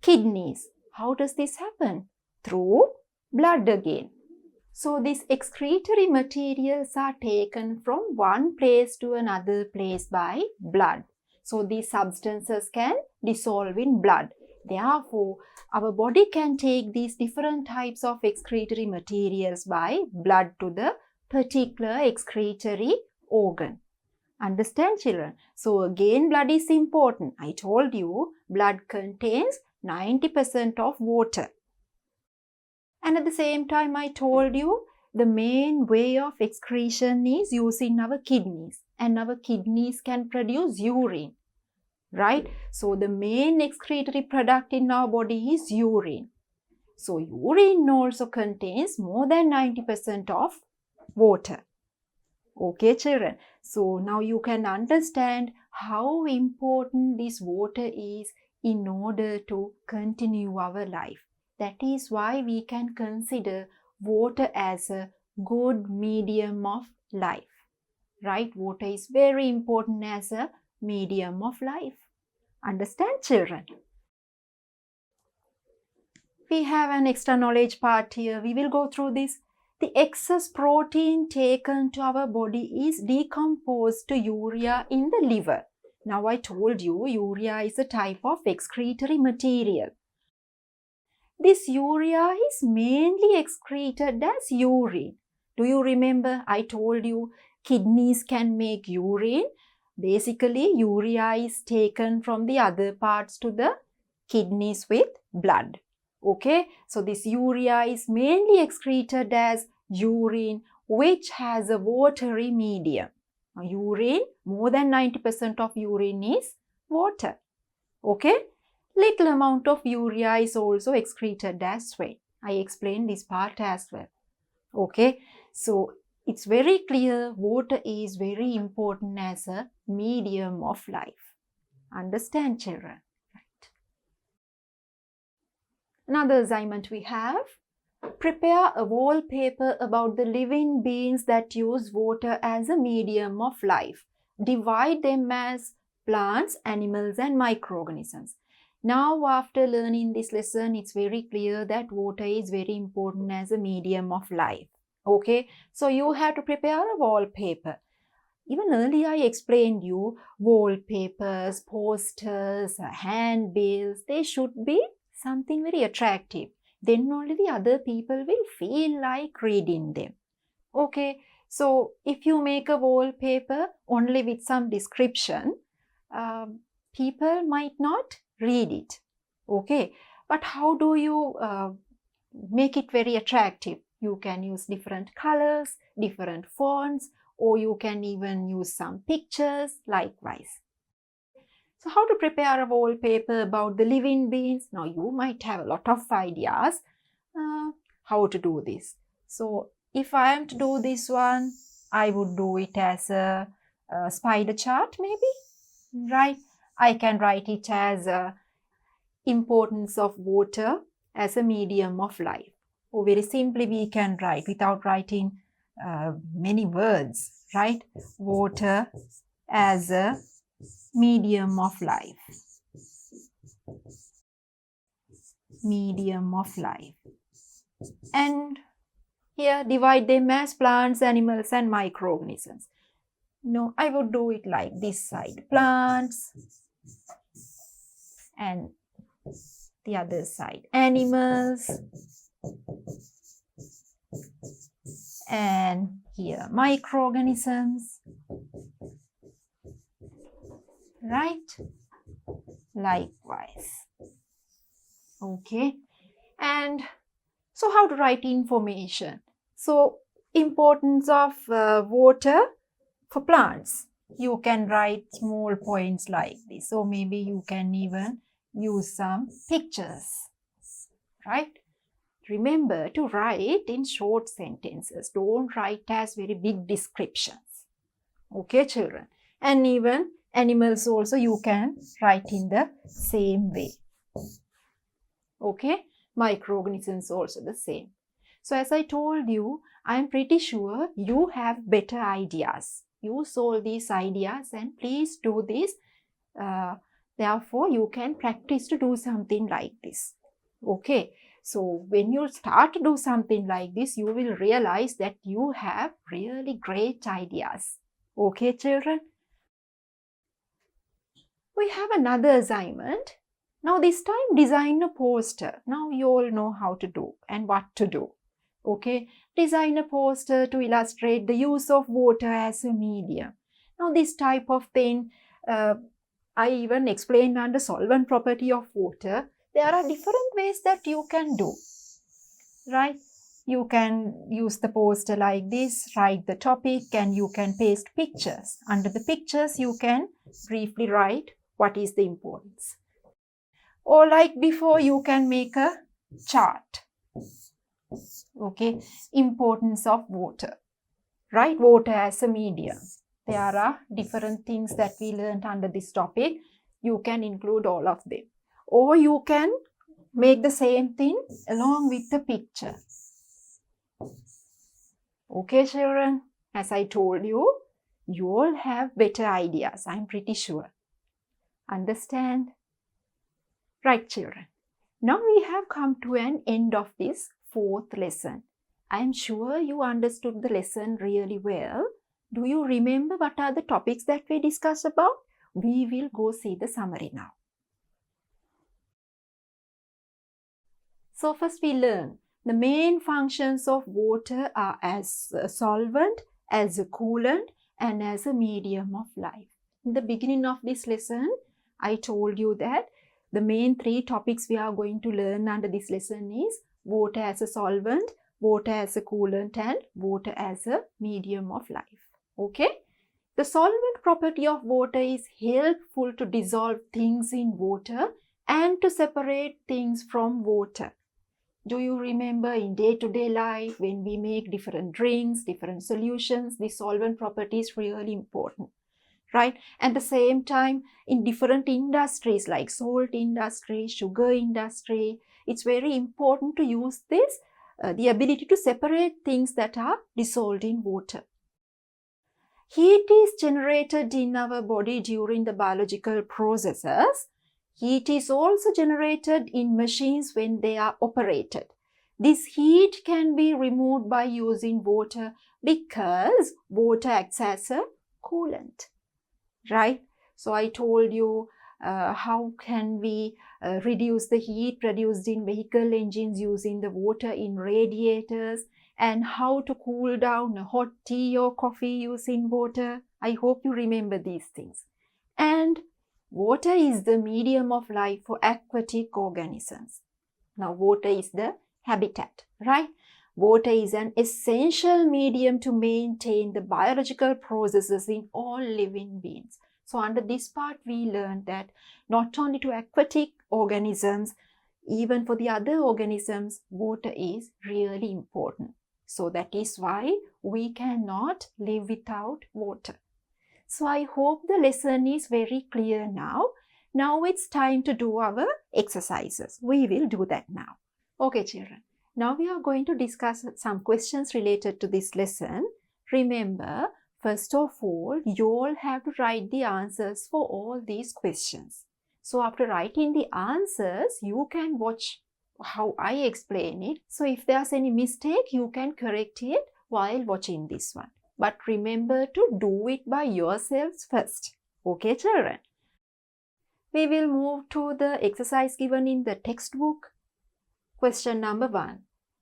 kidneys. How does this happen? Through blood again. So these excretory materials are taken from one place to another place by blood. So these substances can dissolve in blood. Therefore, our body can take these different types of excretory materials by blood to the particular excretory organ. Understand, children? So again, blood is important. I told you blood contains 90% of water. And at the same time, I told you the main way of excretion is using our kidneys. And our kidneys can produce urine, right? So the main excretory product in our body is urine. So urine also contains more than 90% of water. Okay, children. So now you can understand how important this water is in order to continue our life. That is why we can consider water as a good medium of life, right? Water is very important as a medium of life. Understand, children? We have an extra knowledge part here. We will go through this. The excess protein taken to our body is decomposed to urea in the liver. Now I told you urea is a type of excretory material. This urea is mainly excreted as urine. Do you remember I told you kidneys can make urine? Basically, urea is taken from the other parts to the kidneys with blood. Okay, so this urea is mainly excreted as urine, which has a watery medium. Now, urine, more than 90% of urine is water. Okay, little amount of urea is also excreted as sweat. I explained this part as well. Okay, so it's very clear water is very important as a medium of life. Understand, children? Right. Another assignment we have. Prepare a wallpaper about the living beings that use water as a medium of life. Divide them as plants, animals and microorganisms. Now, after learning this lesson, it's very clear that water is very important as a medium of life. Okay, so you have to prepare a wallpaper. Even earlier I explained you wallpapers, posters, handbills, they should be something very attractive. Then only the other people will feel like reading them. Okay, so if you make a wallpaper only with some description, people might not read it. Okay, but how do you make it very attractive? You can use different colors, different fonts, or you can even use some pictures likewise. So how to prepare a wallpaper about the living beings? Now you might have a lot of ideas how to do this. So if I am to do this one, I would do it as a spider chart maybe, right? I can write it as importance of water as a medium of life. Or very simply we can write without writing many words, right? Water as a medium of life. Medium of life. And here divide them as plants, animals and microorganisms. No, I would do it like this side. Plants and the other side. Animals. And here microorganisms. Right? Likewise. Okay. And so how to write information? So importance of water for plants. You can write small points like this. Or maybe you can even use some pictures. Right? Remember to write in short sentences. Don't write as very big descriptions. Okay, children? And even animals also you can write in the same way. Okay? Microorganisms also the same. So as I told you, I am pretty sure you have better ideas. Use all these ideas and please do this. Therefore, you can practice to do something like this. Okay? So when you start to do something like this, you will realize that you have really great ideas. Okay, children? We have another assignment. Now this time design a poster. Now you all know how to do and what to do. Okay, design a poster to illustrate the use of water as a medium. Now this type of thing, I even explained under solvent property of water. There are different ways that you can do. Right? You can use the poster like this, write the topic and you can paste pictures. Under the pictures you can briefly write what is the importance. Or like before, you can make a chart. Okay, importance of water. Right, water as a medium. There are different things that we learned under this topic. You can include all of them. Or you can make the same thing along with the picture. Okay, children, as I told you, you all have better ideas. I'm pretty sure. Understand? Right, children. Now we have come to an end of this fourth lesson. I am sure you understood the lesson really well. Do you remember what are the topics that we discussed about? We will go see the summary now. So first we learn the main functions of water are as a solvent, as a coolant and as a medium of life. In the beginning of this lesson, I told you that the main three topics we are going to learn under this lesson is water as a solvent, water as a coolant and water as a medium of life. Okay? The solvent property of water is helpful to dissolve things in water and to separate things from water. Do you remember in day-to-day life when we make different drinks, different solutions, the solvent property is really important. Right? At the same time, in different industries like salt industry, sugar industry, it's very important to use this, the ability to separate things that are dissolved in water. Heat is generated in our body during the biological processes. Heat is also generated in machines when they are operated. This heat can be removed by using water because water acts as a coolant. Right? So I told you how can we reduce the heat produced in vehicle engines using the water in radiators and how to cool down a hot tea or coffee using water. I hope you remember these things. And water is the medium of life for aquatic organisms. Now water is the habitat, right? Water is an essential medium to maintain the biological processes in all living beings. So under this part, we learned that not only to aquatic organisms, even for the other organisms, water is really important. So that is why we cannot live without water. So I hope the lesson is very clear now. Now it's time to do our exercises. We will do that now. Okay, children. Now we are going to discuss some questions related to this lesson. Remember, first of all, you all have to write the answers for all these questions. So after writing the answers, you can watch how I explain it. So if there's any mistake, you can correct it while watching this one. But remember to do it by yourselves first. Okay, children? We will move to the exercise given in the textbook. Question number 1.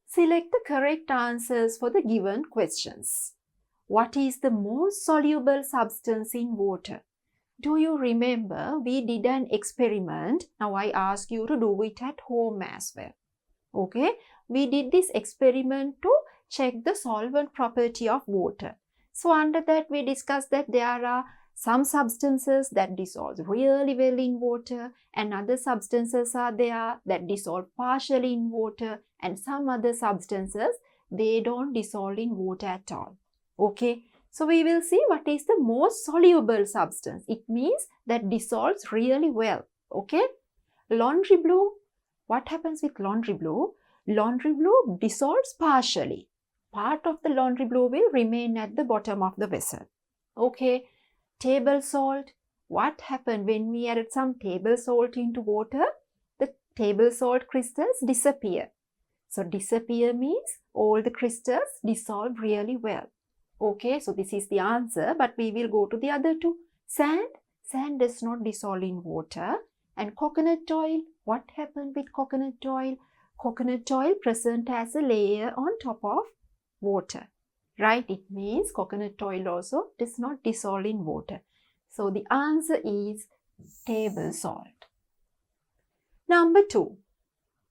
Select the correct answers for the given questions. What is the most soluble substance in water? Do you remember we did an experiment? Now I ask you to do it at home as well. Okay? We did this experiment to check the solvent property of water. So under that we discussed that there are some substances that dissolve really well in water and other substances are there that dissolve partially in water and some other substances they don't dissolve in water at all. Okay, so we will see what is the most soluble substance. It means that dissolves really well. Okay, laundry blue. What happens with laundry blue? Laundry blue dissolves partially. Part of the laundry blue will remain at the bottom of the vessel. Okay. Table salt. What happened when we added some table salt into water? The table salt crystals disappear. So disappear means all the crystals dissolve really well. Okay, so this is the answer, but we will go to the other two. Sand. Sand does not dissolve in water. And coconut oil. What happened with coconut oil? Coconut oil present as a layer on top of water. Right? It means coconut oil also does not dissolve in water. So the answer is table salt. Number 2.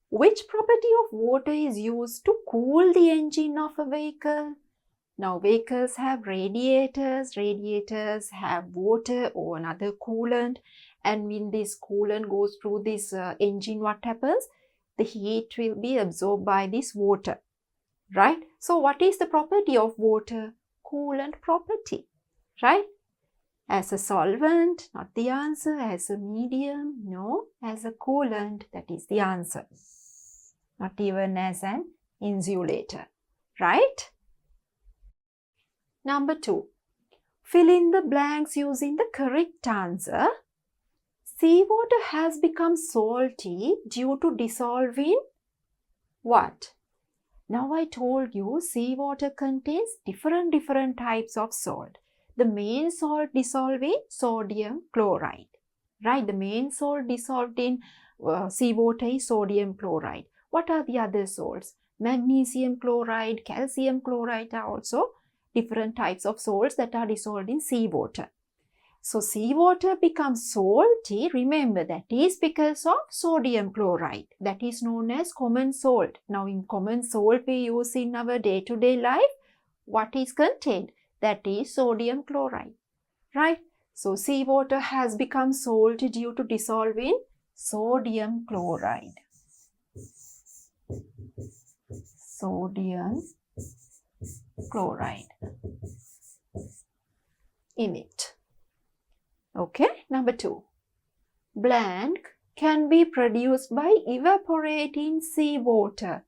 Which property of water is used to cool the engine of a vehicle? Now vehicles have radiators. Radiators have water or another coolant. And when this coolant goes through this engine, what happens? The heat will be absorbed by this water. Right? So what is the property of water? Coolant property. Right? As a solvent, not the answer. As a medium, no. As a coolant, that is the answer. Not even as an insulator. Right? Number 2. Fill in the blanks using the correct answer. Seawater has become salty due to dissolving what? Now I told you seawater contains different types of salt. The main salt dissolved in sodium chloride. Right? The main salt dissolved in seawater is sodium chloride. What are the other salts? Magnesium chloride, calcium chloride are also different types of salts that are dissolved in seawater. So seawater becomes salty, remember that is because of sodium chloride. That is known as common salt. Now in common salt we use in our day-to-day life, what is contained? That is sodium chloride. Right? So seawater has become salty due to dissolving sodium chloride. Sodium chloride in it. Okay, number 2. Blank can be produced by evaporating seawater.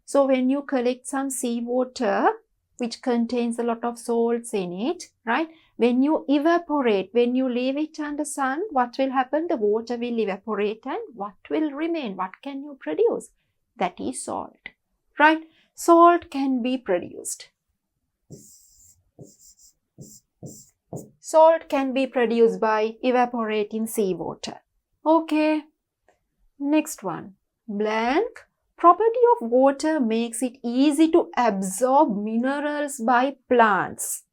So when you collect some seawater which contains a lot of salts in it, right? When you evaporate, when you leave it under sun, what will happen? The water will evaporate and what will remain? What can you produce? That is salt, right? Salt can be produced. Salt can be produced by evaporating seawater. Okay. Next one. Blank. Property of water makes it easy to absorb minerals by plants.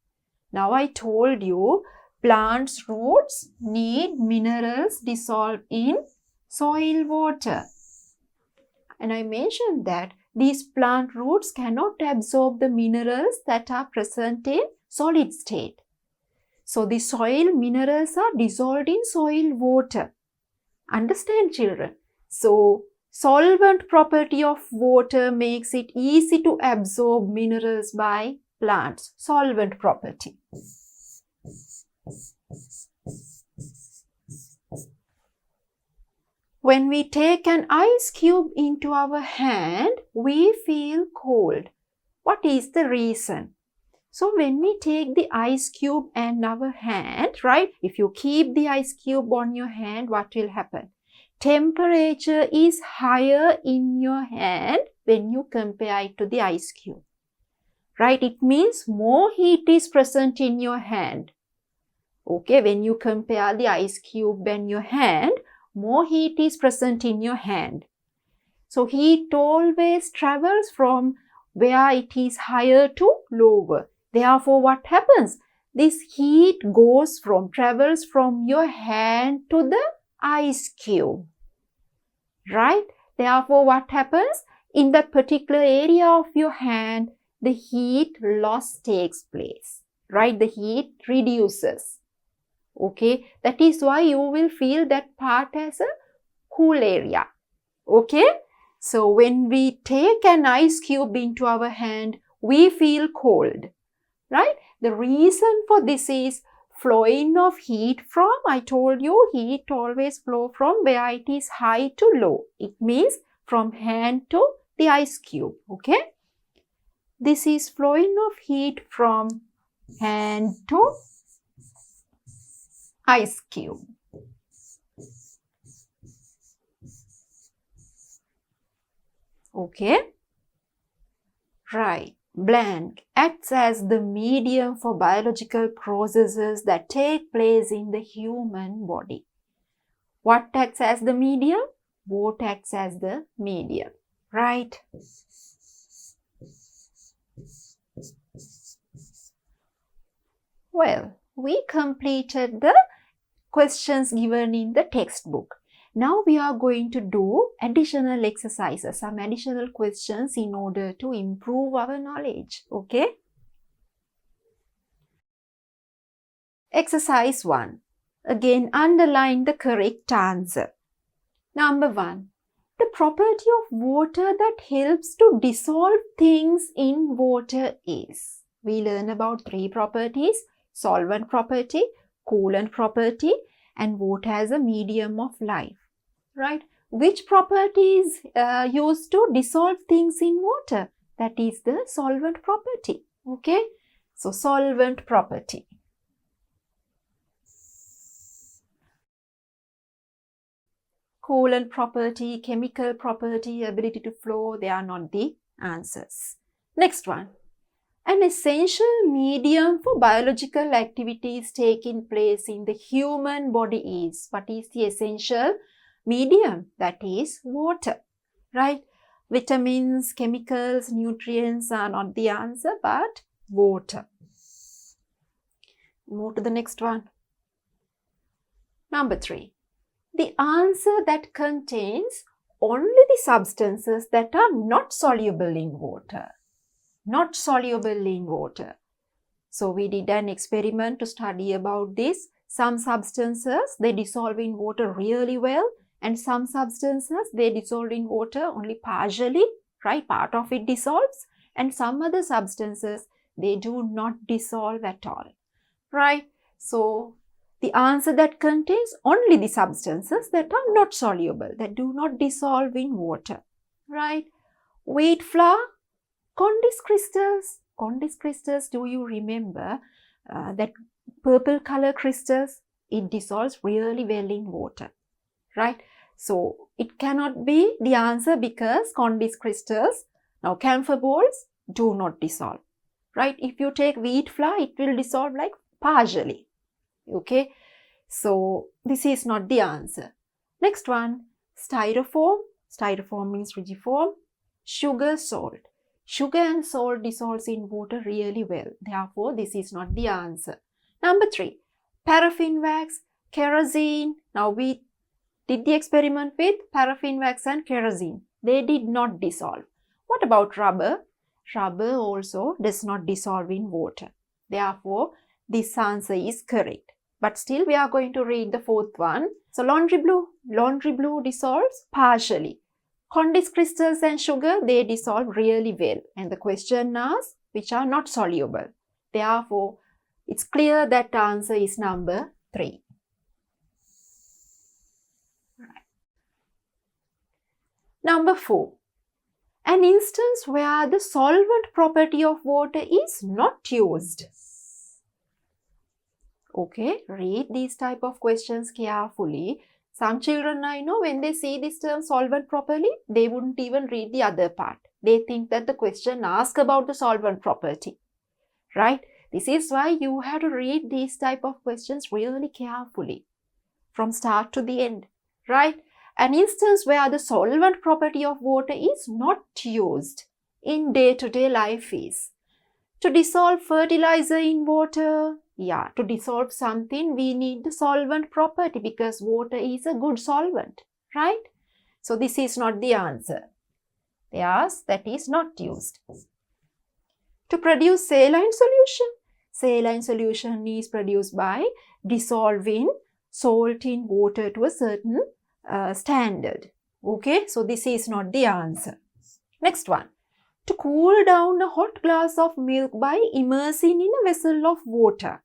Now I told you plants' roots need minerals dissolved in soil water. And I mentioned that these plant roots cannot absorb the minerals that are present in solid state. So the soil minerals are dissolved in soil water. Understand, children? So solvent property of water makes it easy to absorb minerals by plants. Solvent property. When we take an ice cube into our hand, we feel cold. What is the reason? So when we take the ice cube in our hand, right? If you keep the ice cube on your hand, what will happen? Temperature is higher in your hand when you compare it to the ice cube. Right? It means more heat is present in your hand. Okay, when you compare the ice cube and your hand, more heat is present in your hand. So heat always travels from where it is higher to lower. Therefore, what happens? This heat travels from your hand to the ice cube. Right? Therefore, what happens? In that particular area of your hand, the heat loss takes place. Right? The heat reduces. Okay? That is why you will feel that part as a cool area. Okay? So, when we take an ice cube into our hand, we feel cold. Right? The reason for this is flowing of heat from, I told you, heat always flow from where it is high to low. It means from hand to the ice cube. Okay? This is flowing of heat from hand to ice cube. Okay? Right. Blank acts as the medium for biological processes that take place in the human body. What acts as the medium? Water acts as the medium. Right? Well, we completed the questions given in the textbook. Now we are going to do additional exercises, some additional questions in order to improve our knowledge. Okay? Exercise 1. Again, underline the correct answer. Number 1. The property of water that helps to dissolve things in water is. We learn about 3 properties: solvent property, coolant property, and water as a medium of life. Right? Which property is used to dissolve things in water? That is the solvent property. Okay? So, solvent property. Coolant property, chemical property, ability to flow, they are not the answers. Next one. An essential medium for biological activities taking place in the human body is. What is the essential medium? That is water. Right? Vitamins, chemicals, nutrients are not the answer, but water. Move to the next one. Number 3. The answer that contains only the substances that are not soluble in water. Not soluble in water. So we did an experiment to study about this. Some substances, they dissolve in water really well, and some substances, they dissolve in water only partially, right? Part of it dissolves, and some other substances, they do not dissolve at all, right? So the answer that contains only the substances that are not soluble, that do not dissolve in water, right? Wheat flour, Condensed crystals. Condensed crystals, do you remember that purple color crystals? It dissolves really well in water, right? So, it cannot be the answer because condensed crystals, now camphor balls, do not dissolve, right? If you take wheat flour, it will dissolve like partially, okay? So, this is not the answer. Next one, styrofoam. Styrofoam means rigiform. Sugar, salt. Sugar and salt dissolves in water really well. Therefore, this is not the answer. Number 3, paraffin wax, kerosene. Now, we did the experiment with paraffin wax and kerosene. They did not dissolve. What about rubber? Rubber also does not dissolve in water. Therefore, this answer is correct. But still, we are going to read the 4th one. So, laundry blue. Laundry blue dissolves partially. Condensed crystals and sugar, they dissolve really well. And the question asks, which are not soluble. Therefore, it's clear that the answer is number 3. Right. Number 4. An instance where the solvent property of water is not used. Okay, read these type of questions carefully. Some children I know, when they see this term solvent property, they wouldn't even read the other part. They think that the question asks about the solvent property, right? This is why you have to read these type of questions really carefully from start to the end, right? An instance where the solvent property of water is not used in day-to-day life is to dissolve fertilizer in water. Yeah, to dissolve something, we need the solvent property because water is a good solvent, right? So this is not the answer. Yes, that is not used. To produce saline solution. Saline solution is produced by dissolving salt in water to a certain standard. Okay, so this is not the answer. Next one. To cool down a hot glass of milk by immersing in a vessel of water.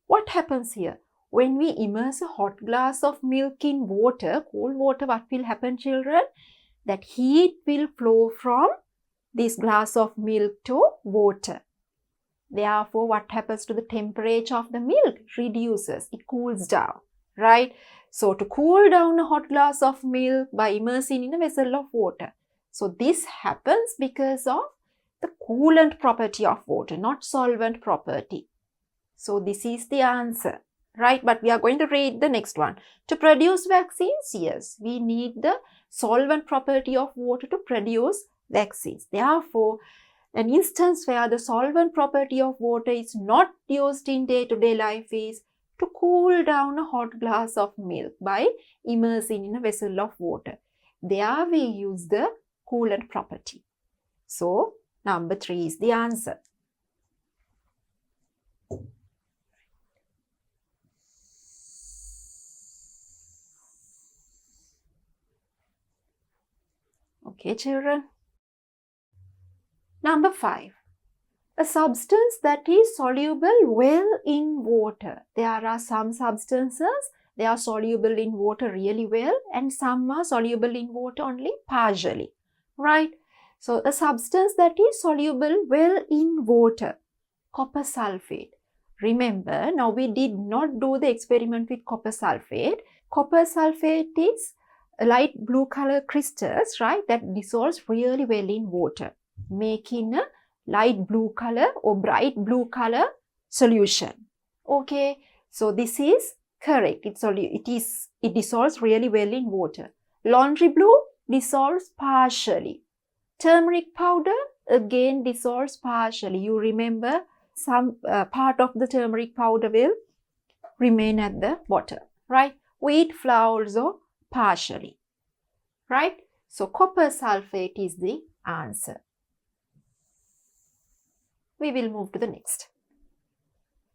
What happens here? When we immerse a hot glass of milk in water, cold water, what will happen, children? That heat will flow from this glass of milk to water. Therefore, what happens to the temperature of the milk? Reduces, it cools down, right? So, to cool down a hot glass of milk by immersing in a vessel of water. So, this happens because of the coolant property of water, not solvent property. So, this is the answer, right? But we are going to read the next one. To produce vaccines, yes, we need the solvent property of water to produce vaccines. Therefore, an instance where the solvent property of water is not used in day-to-day life is to cool down a hot glass of milk by immersing in a vessel of water. There we use the coolant property. So, number 3 is the answer. Okay, children. Number 5. A substance that is soluble well in water. There are some substances, they are soluble in water really well and some are soluble in water only partially, right? So, a substance that is soluble well in water. Copper sulfate. Remember, now we did not do the experiment with copper sulfate. Copper sulfate is light blue color crystals, right, that dissolves really well in water, making a light blue color or bright blue color solution. Okay, so this is correct. It dissolves really well in water. Laundry blue dissolves partially. Turmeric powder again dissolves partially. You remember some part of the turmeric powder will remain at the bottom, right? Wheat flour also partially, right? So, copper sulfate is the answer. We will move to the next.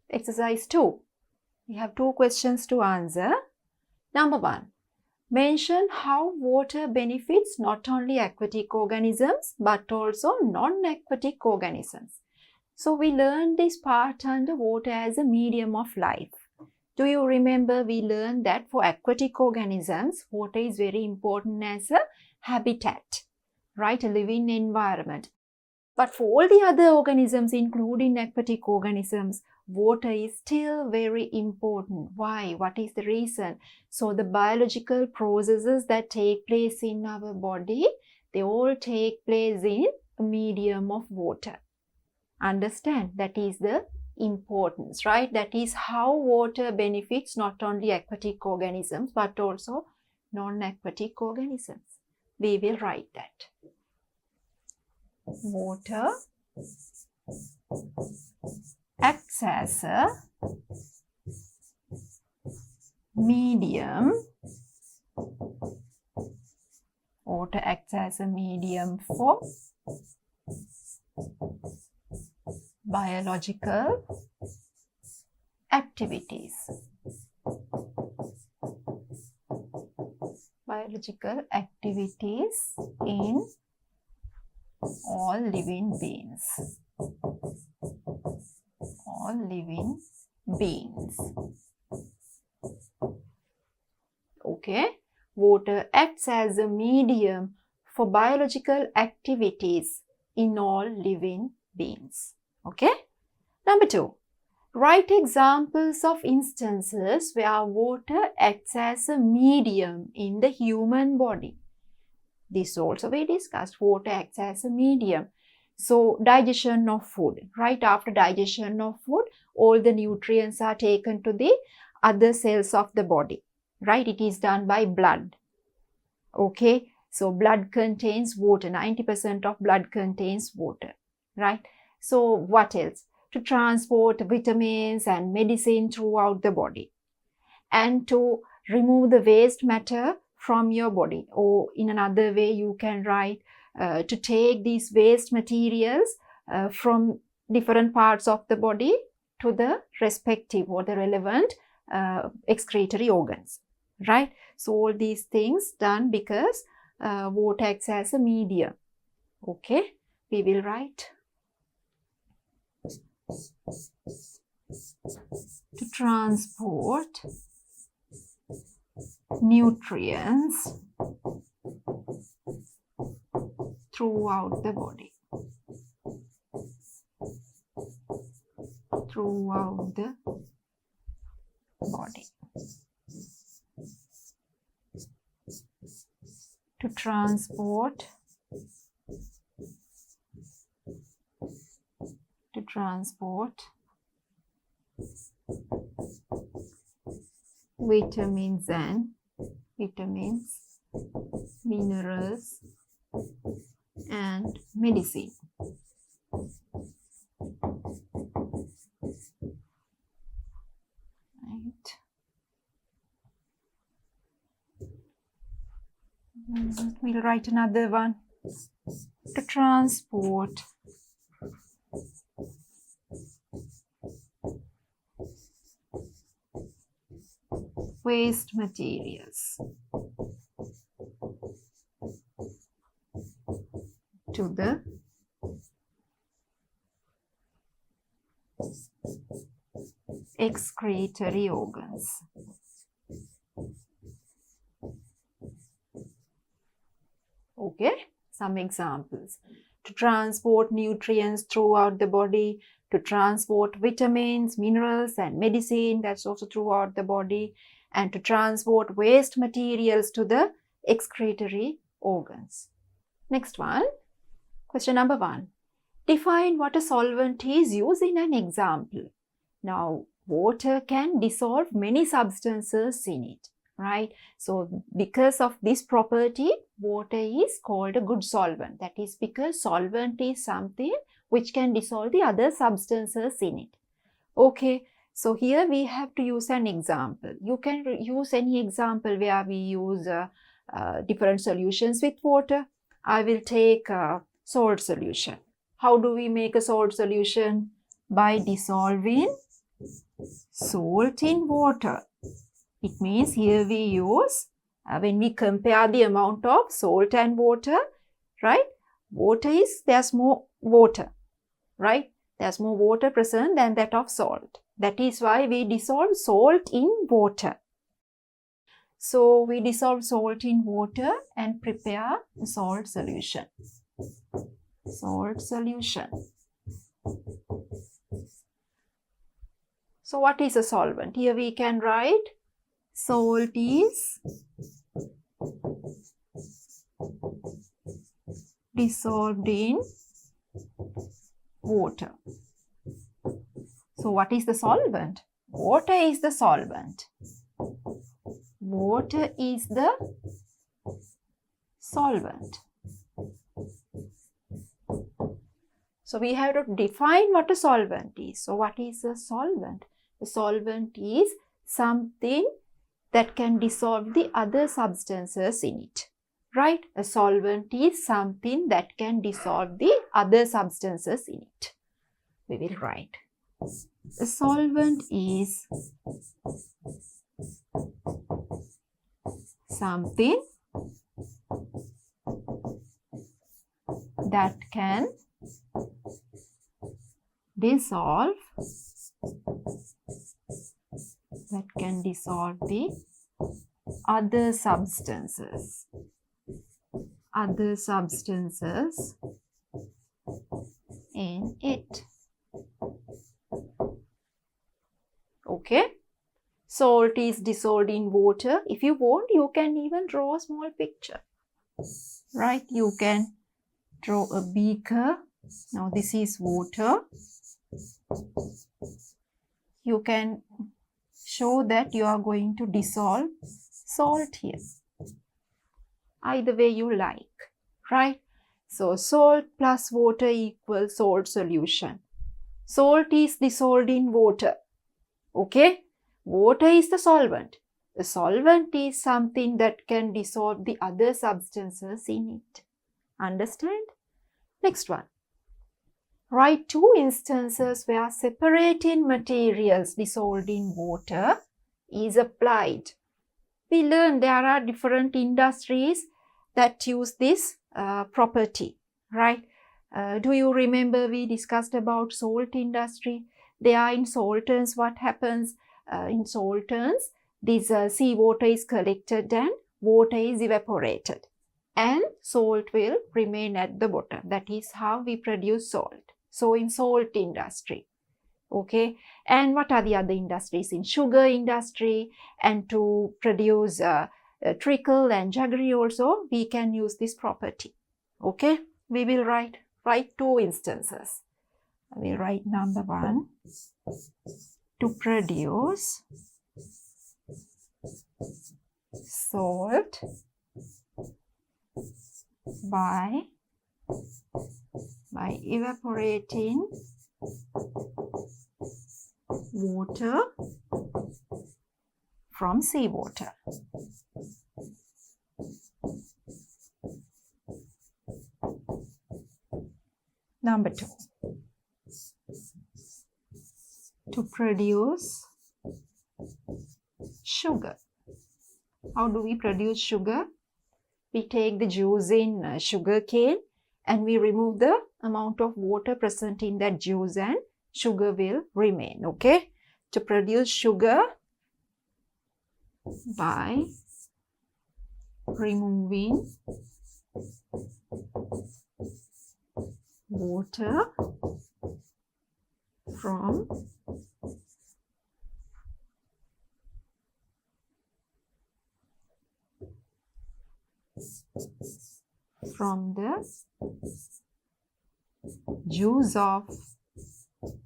Exercise 2. We have 2 questions to answer. Number 1. Mention how water benefits not only aquatic organisms but also non-aquatic organisms. So, we learned this part under water as a medium of life. Do you remember we learned that for aquatic organisms, water is very important as a habitat, right? A living environment. But for all the other organisms, including aquatic organisms, water is still very important. Why? What is the reason? So, the biological processes that take place in our body, they all take place in a medium of water. Understand? That is the importance, right? That is how water benefits not only aquatic organisms but also non-aquatic organisms. We will write that. Water acts as a medium. Water acts as a medium for biological activities. Biological activities in all living beings. All living beings. Okay. Water acts as a medium for biological activities in all living beings. Okay? Number 2. Write examples of instances where water acts as a medium in the human body. This also we discussed. Water acts as a medium. So, digestion of food. Right after digestion of food, all the nutrients are taken to the other cells of the body. Right? It is done by blood. Okay? So, blood contains water. 90% of blood contains water. Right? So, what else? To transport vitamins and medicine throughout the body. And to remove the waste matter from your body. Or in another way, you can write to take these waste materials from different parts of the body to the respective or the relevant excretory organs, right? So all these things done because water acts as a medium. Okay, we will write to transport nutrients throughout the body. Throughout the body. To transport vitamins, minerals and medicine. Right. We'll write another one. To transport waste materials to the excretory organs. Okay, some examples. To transport nutrients throughout the body, to transport vitamins, minerals and medicine, that's also throughout the body, and to transport waste materials to the excretory organs. Next one, question number 1. Define what a solvent is used in an example. Now, water can dissolve many substances in it, right? So, because of this property, water is called a good solvent. That is because solvent is something which can dissolve the other substances in it. Okay, so here we have to use an example. You can use any example where we use different solutions with water. I will take salt solution. How do we make a salt solution? By dissolving salt in water. It means here we use, when we compare the amount of salt and water, right? There's more water, right? There's more water present than that of salt. That is why we dissolve salt in water. So we dissolve salt in water and prepare a salt solution. Salt solution. So what is a solvent? Here we can write salt is dissolved in water. So what is the solvent? Water is the solvent. Water is the solvent. So we have to define what a solvent is. So what is a solvent? A solvent is something that can dissolve the other substances in it. Right? A solvent is something that can dissolve the other substances in it. We will write. A solvent is something that can dissolve the other substances other substances in it. Okay. Salt is dissolved in water. If you want, you can even draw a small picture. Right? You can draw a beaker. Now this is water. You can show that you are going to dissolve salt here. Either way you like. Right? So salt plus water equals salt solution. Salt is dissolved in water. Okay? Water is the solvent. The solvent is something that can dissolve the other substances in it. Understand? Next one. Write 2 instances where separating materials dissolved in water is applied. We learned there are different industries that use this property, right? Do you remember we discussed about salt industry? They are in solvents. What happens in solvents? This seawater is collected and water is evaporated. And salt will remain at the bottom. That is how we produce salt. So in salt industry. Okay. And what are the other industries? In sugar industry, and to produce treacle and jaggery also, we can use this property. Okay. We will write 2 instances. I will write number 1. To produce salt by evaporating water from seawater. Number 2. To produce sugar. How do we produce sugar? We take the juice in sugar cane and we remove the amount of water present in that juice and sugar will remain. Okay. To produce sugar by removing water from the juice of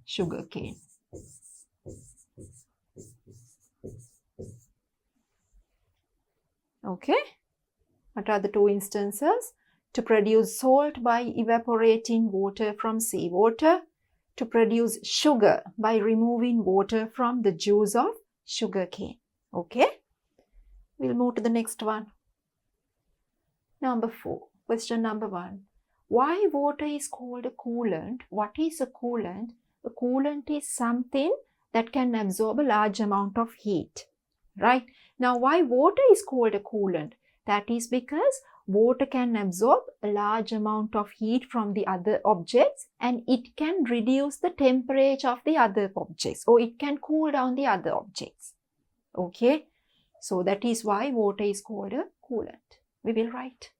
sugarcane. Okay. What are the 2 instances? To produce salt by evaporating water from seawater. To produce sugar by removing water from the juice of sugarcane. Okay. We'll move to the next one. Number 4. Question number 1. Why water is called a coolant? What is a coolant? A coolant is something that can absorb a large amount of heat. Right? Now, why water is called a coolant? That is because water can absorb a large amount of heat from the other objects and it can reduce the temperature of the other objects, or it can cool down the other objects. Okay? So that is why water is called a coolant. We will write.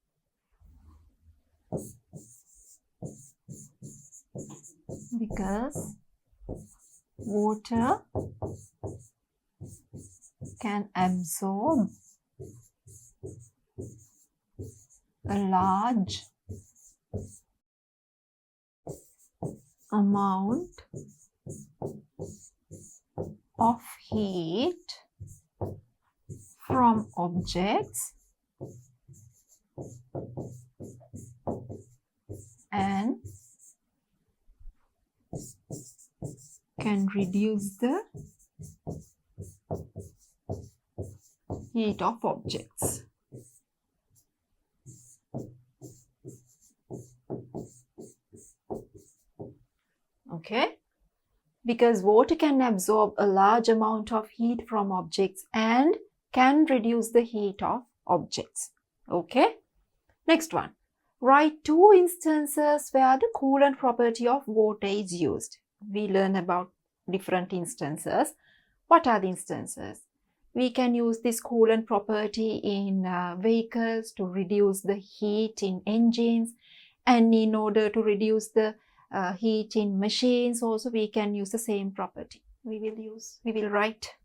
Because water can absorb a large amount of heat from objects and can reduce the heat of objects. Okay, because water can absorb a large amount of heat from objects and can reduce the heat of objects. Okay, next one. Write 2 instances where the coolant property of water is used. We learn about different instances. What are the instances? We can use this coolant property in vehicles to reduce the heat in engines, and in order to reduce the heat in machines also we can use the same property. We will write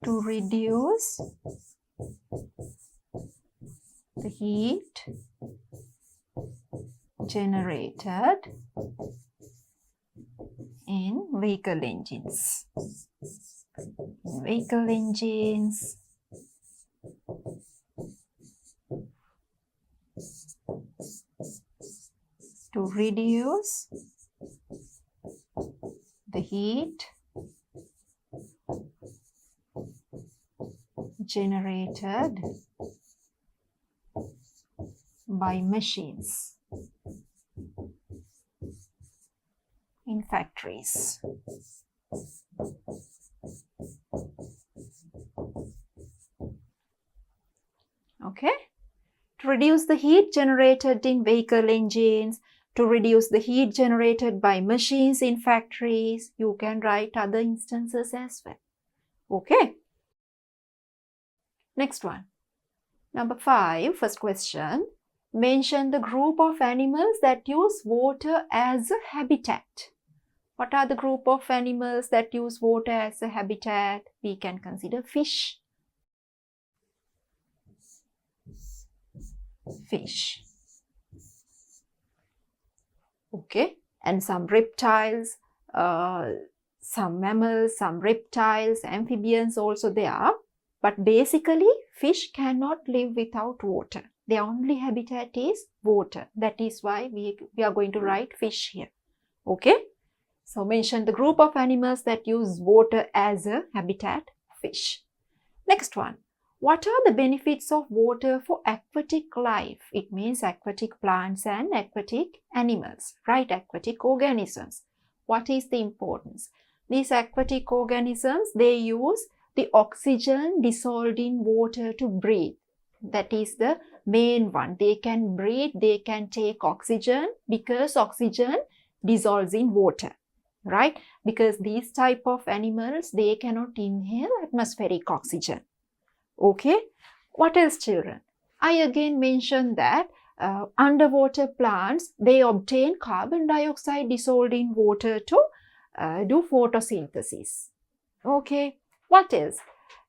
to reduce the heat generated in vehicle engines. To reduce the heat generated by machines in factories. Okay? To reduce the heat generated in vehicle engines, to reduce the heat generated by machines in factories, you can write other instances as well. Okay? Next one. Number 5, first question. Mention the group of animals that use water as a habitat. What are the group of animals that use water as a habitat? We can consider fish. Okay, and some reptiles, some mammals, some reptiles, amphibians also there. But basically, fish cannot live without water. Their only habitat is water. That is why we are going to write fish here. Okay, so mention the group of animals that use water as a habitat, fish. Next one. What are the benefits of water for aquatic life? It means aquatic plants and aquatic animals, right? Aquatic organisms. What is the importance? These aquatic organisms, they use the oxygen dissolved in water to breathe. That is the main one. They can breathe, they can take oxygen because oxygen dissolves in water, right? Because these type of animals, they cannot inhale atmospheric oxygen. Okay, what else, children? I again mentioned that underwater plants, they obtain carbon dioxide dissolved in water to do photosynthesis. Okay, what else?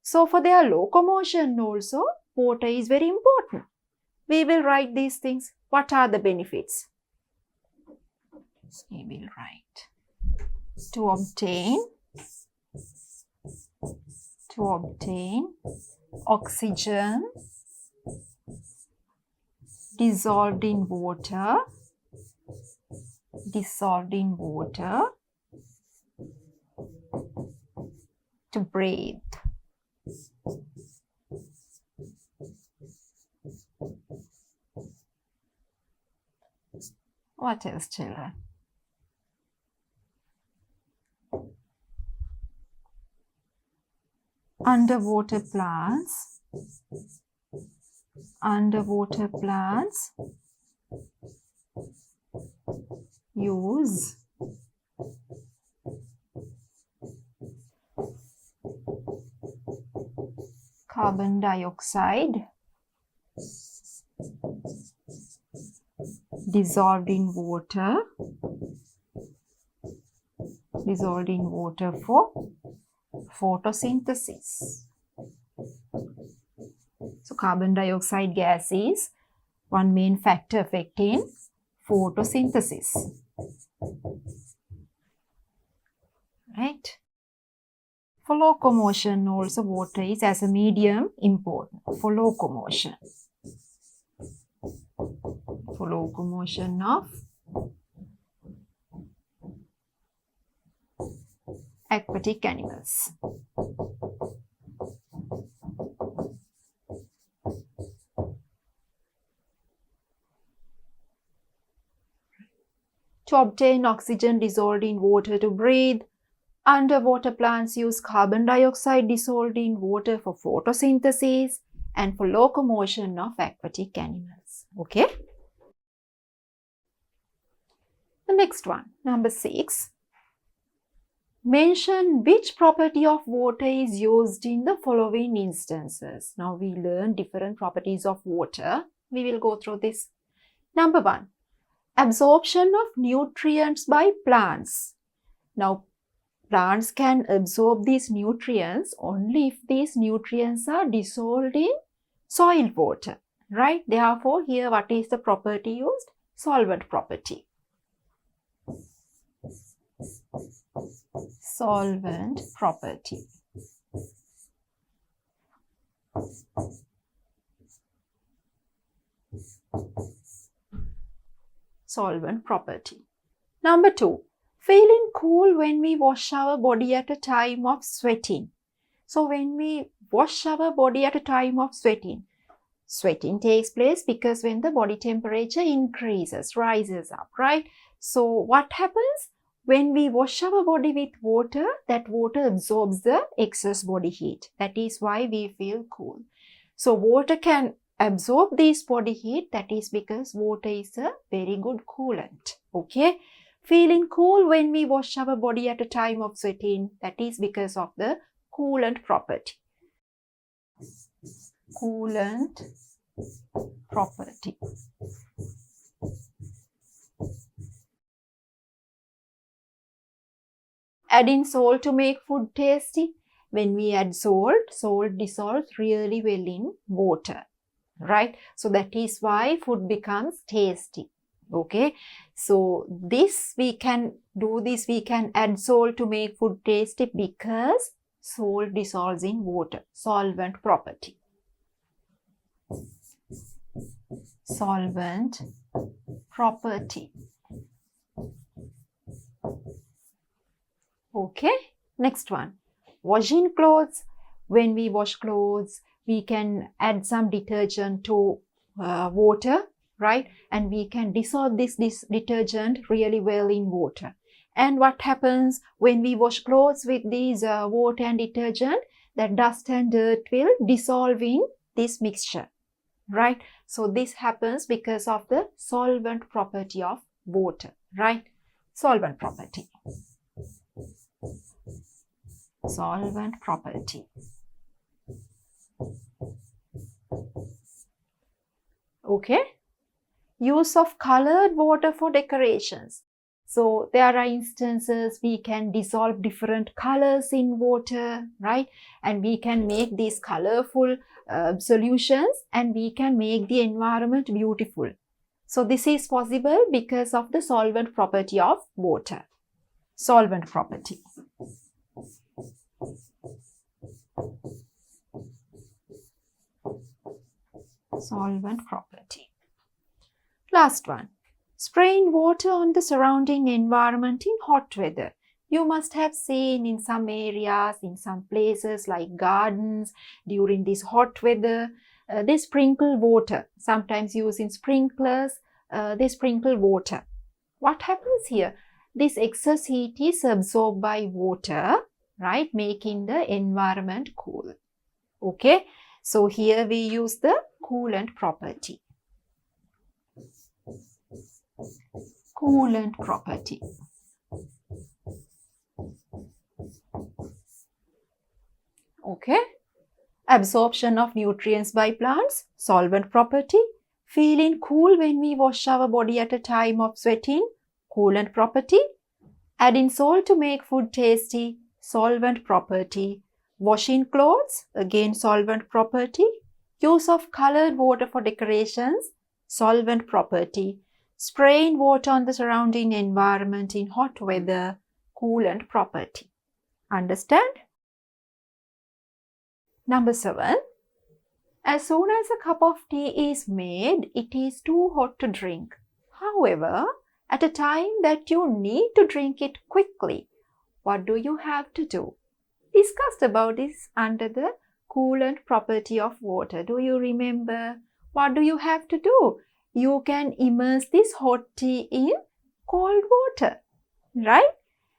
So for their locomotion also, water is very important. We will write these things. What are the benefits? We will write to obtain oxygen dissolved in water to breathe. What else, children? Underwater plants use carbon dioxide dissolved in water for photosynthesis. So carbon dioxide gas is one main factor affecting photosynthesis. Right? For locomotion also, water is as a medium important for locomotion. For locomotion of aquatic animals. To obtain oxygen dissolved in water to breathe, underwater plants use carbon dioxide dissolved in water for photosynthesis and for locomotion of aquatic animals. Okay? The next one, number 6. Mention which property of water is used in the following instances. Now we learn different properties of water. We will go through this. Number 1, absorption of nutrients by plants. Now plants can absorb these nutrients only if these nutrients are dissolved in soil water, right? Therefore, here what is the property used? Solvent property. Solvent property. Solvent property. Number 2, feeling cool when we wash our body at a time of sweating. So when we wash our body at a time of sweating takes place because when the body temperature increases, rises up, right? So what happens? When we wash our body with water, that water absorbs the excess body heat. That is why we feel cool. So water can absorb this body heat. That is because water is a very good coolant. Okay. Feeling cool when we wash our body at a time of sweating. That is because of the coolant property. Coolant property. Adding salt to make food tasty. When we add salt dissolves really well in water, right? So that is why food becomes tasty. Okay, so we can add salt to make food tasty because salt dissolves in water. Solvent property. Solvent property. Okay, next one. Washing clothes. When we wash clothes, we can add some detergent to water, right? And we can dissolve this detergent really well in water. And what happens when we wash clothes with these water and detergent? That dust and dirt will dissolve in this mixture, right? So this happens because of the solvent property of water, right? Solvent property. Solvent property. Okay. Use of colored water for decorations. So there are instances we can dissolve different colors in water, right? And we can make these colorful solutions and we can make the environment beautiful. So this is possible because of the solvent property of water. Solvent property. Solvent property. Last one. Spraying water on the surrounding environment in hot weather. You must have seen in some areas, in some places like gardens, during this hot weather, they sprinkle water. Sometimes using sprinklers, they sprinkle water. What happens here? This excess heat is absorbed by water, right, making the environment cool. Okay, so here we use the coolant property. Coolant property. Okay, absorption of nutrients by plants, solvent property. Feeling cool when we wash our body at a time of sweating, coolant property. Adding salt to make food tasty, solvent property. Washing clothes, again solvent property. Use of colored water for decorations, solvent property. Spraying water on the surrounding environment in hot weather, coolant property. Understand? Number 7. As soon as a cup of tea is made, it is too hot to drink. However, at a time that you need to drink it quickly, what do you have to do? Discussed about this under the coolant property of water. Do you remember? What do you have to do? You can immerse this hot tea in cold water, right?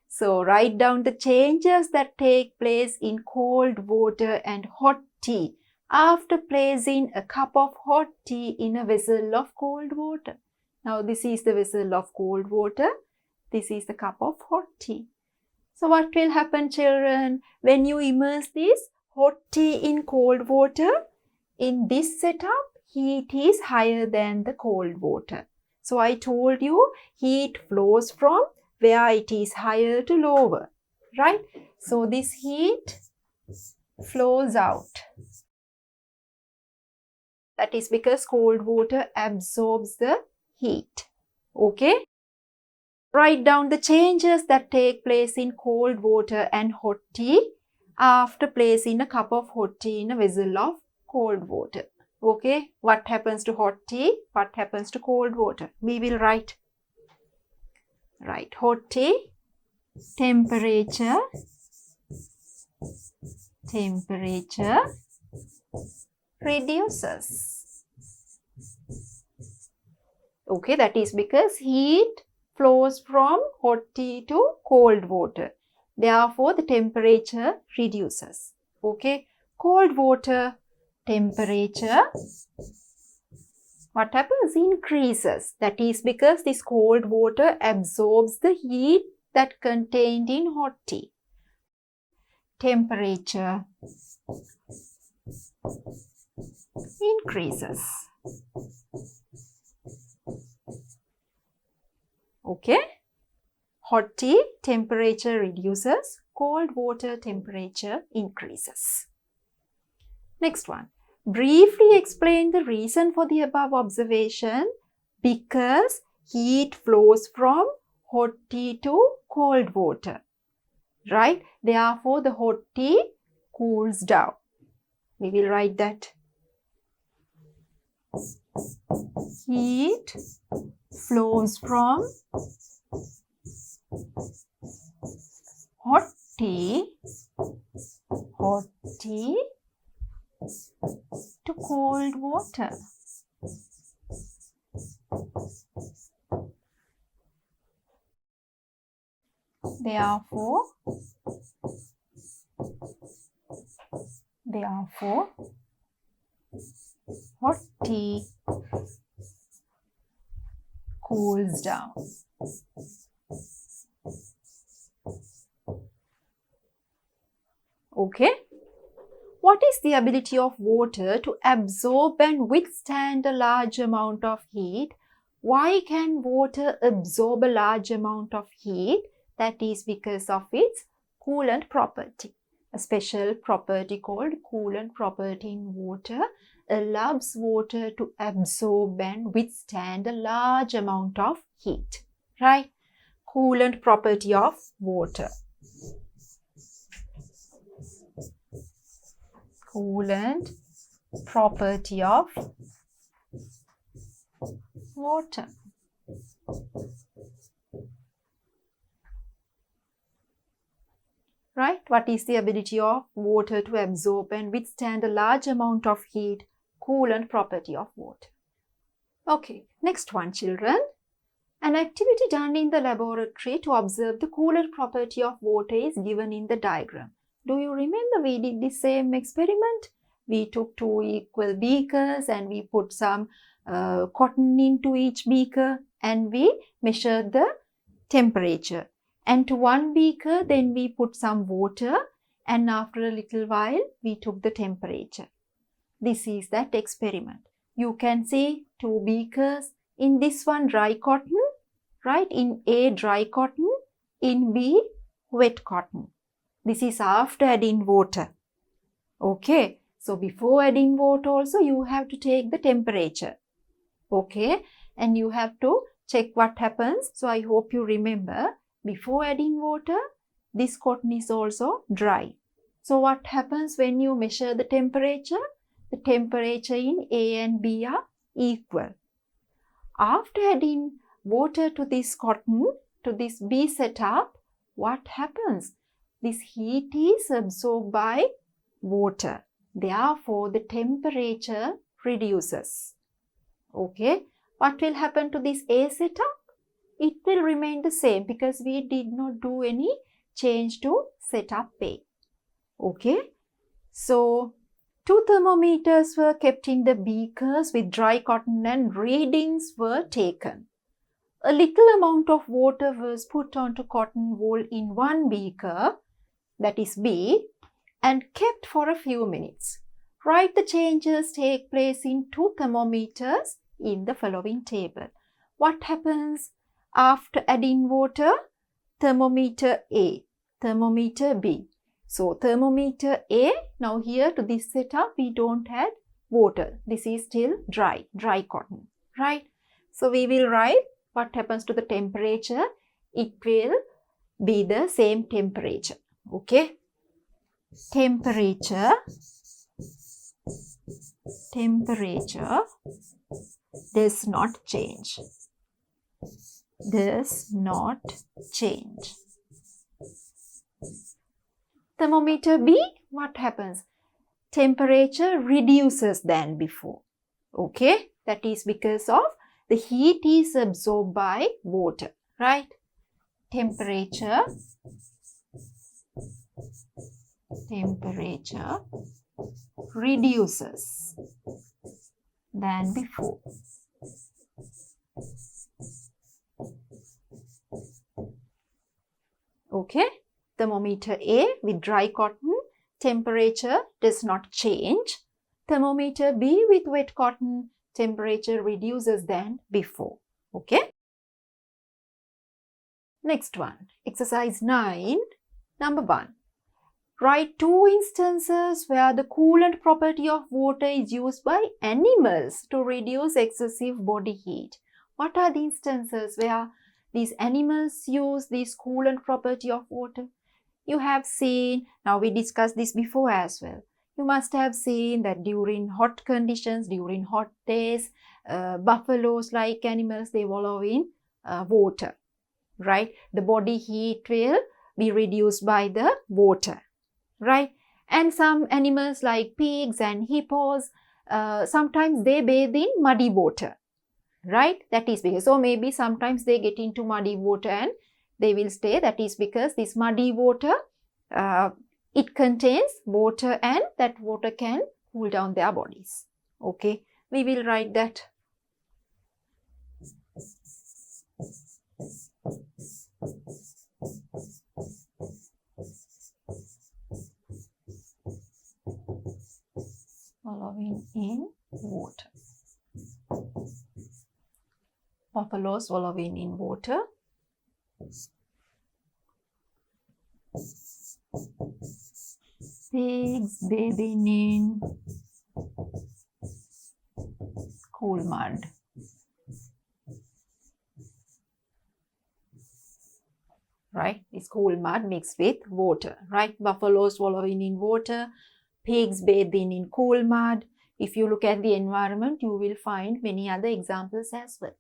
So write down the changes that take place in cold water and hot tea after placing a cup of hot tea in a vessel of cold water. Now this is the vessel of cold water. This is the cup of hot tea. So what will happen, children, when you immerse this hot tea in cold water? In this setup, heat is higher than the cold water. So I told you heat flows from where it is higher to lower, right? So this heat flows out. That is because cold water absorbs the heat. Okay? Write down the changes that take place in cold water and hot tea after placing a cup of hot tea in a vessel of cold water. Okay? What happens to hot tea? What happens to cold water? We will write. Right. Hot tea, temperature reduces. Okay, that is because heat flows from hot tea to cold water. Therefore, the temperature reduces. Okay, cold water, temperature, what happens? Increases. That is because this cold water absorbs the heat that contained in hot tea. Temperature increases. Okay? Hot tea temperature reduces, cold water temperature increases. Next one. Briefly explain the reason for the above observation. Because heat flows from hot tea to cold water. Right? Therefore, the hot tea cools down. We will write that. Heat flows from hot tea to cold water. Therefore, hot tea cools down. Okay. What is the ability of water to absorb and withstand a large amount of heat? Why can water absorb a large amount of heat? That is because of its coolant property. A special property called coolant property in water allows water to absorb and withstand a large amount of heat. Right? Coolant property of water. Coolant property of water. Right? What is the ability of water to absorb and withstand a large amount of heat? Coolant property of water. Okay, next one, children. An activity done in the laboratory to observe the coolant property of water is given in the diagram. Do you remember we did the same experiment? We took two equal beakers and we put some cotton into each beaker and we measured the temperature. And to one beaker then we put some water and after a little while we took the temperature. This is that experiment. You can see two beakers. In this one dry cotton, right? In A dry cotton, in B wet cotton. This is after adding water. Okay. So before adding water also you have to take the temperature. Okay. And you have to check what happens. So I hope you remember before adding water, this cotton is also dry. So what happens when you measure the temperature? The temperature in A and B are equal. After adding water to this cotton, to this B setup, what happens? This heat is absorbed by water. Therefore, the temperature reduces. Okay. What will happen to this A setup? It will remain the same because we did not do any change to setup A. Okay. So, two thermometers were kept in the beakers with dry cotton and readings were taken. A little amount of water was put onto cotton wool in one beaker, that is B, and kept for a few minutes. Write the changes take place in two thermometers in the following table. What happens after adding water? Thermometer A, thermometer B. So thermometer A, now here to this setup we don't add water. This is still dry cotton, right? So we will write what happens to the temperature. It will be the same temperature, okay? Temperature does not change. Does not change. Thermometer B, what happens? Temperature reduces than before. Okay, that is because of the heat is absorbed by water, right? Temperature reduces than before. Okay, thermometer A with dry cotton, temperature does not change. Thermometer B with wet cotton, temperature reduces than before. Okay. Next one, exercise 9, number 1. Write 2 instances where the coolant property of water is used by animals to reduce excessive body heat. What are the instances where these animals use this coolant property of water? You have seen, now we discussed this before as well. You must have seen that during hot conditions, during hot days, buffaloes like animals, they wallow in water, right? The body heat will be reduced by the water, right? And some animals like pigs and hippos, sometimes they bathe in muddy water, right? That is because, so maybe sometimes they get into muddy water and they will stay. That is because this muddy water, it contains water and that water can cool down their bodies. Okay, we will write that. Wallowing in water. Buffaloes wallowing in water. Pigs bathing in cool mud. Right? It's cool mud mixed with water. Right? Buffaloes wallowing in water. Pigs bathing in cool mud. If you look at the environment, you will find many other examples as well.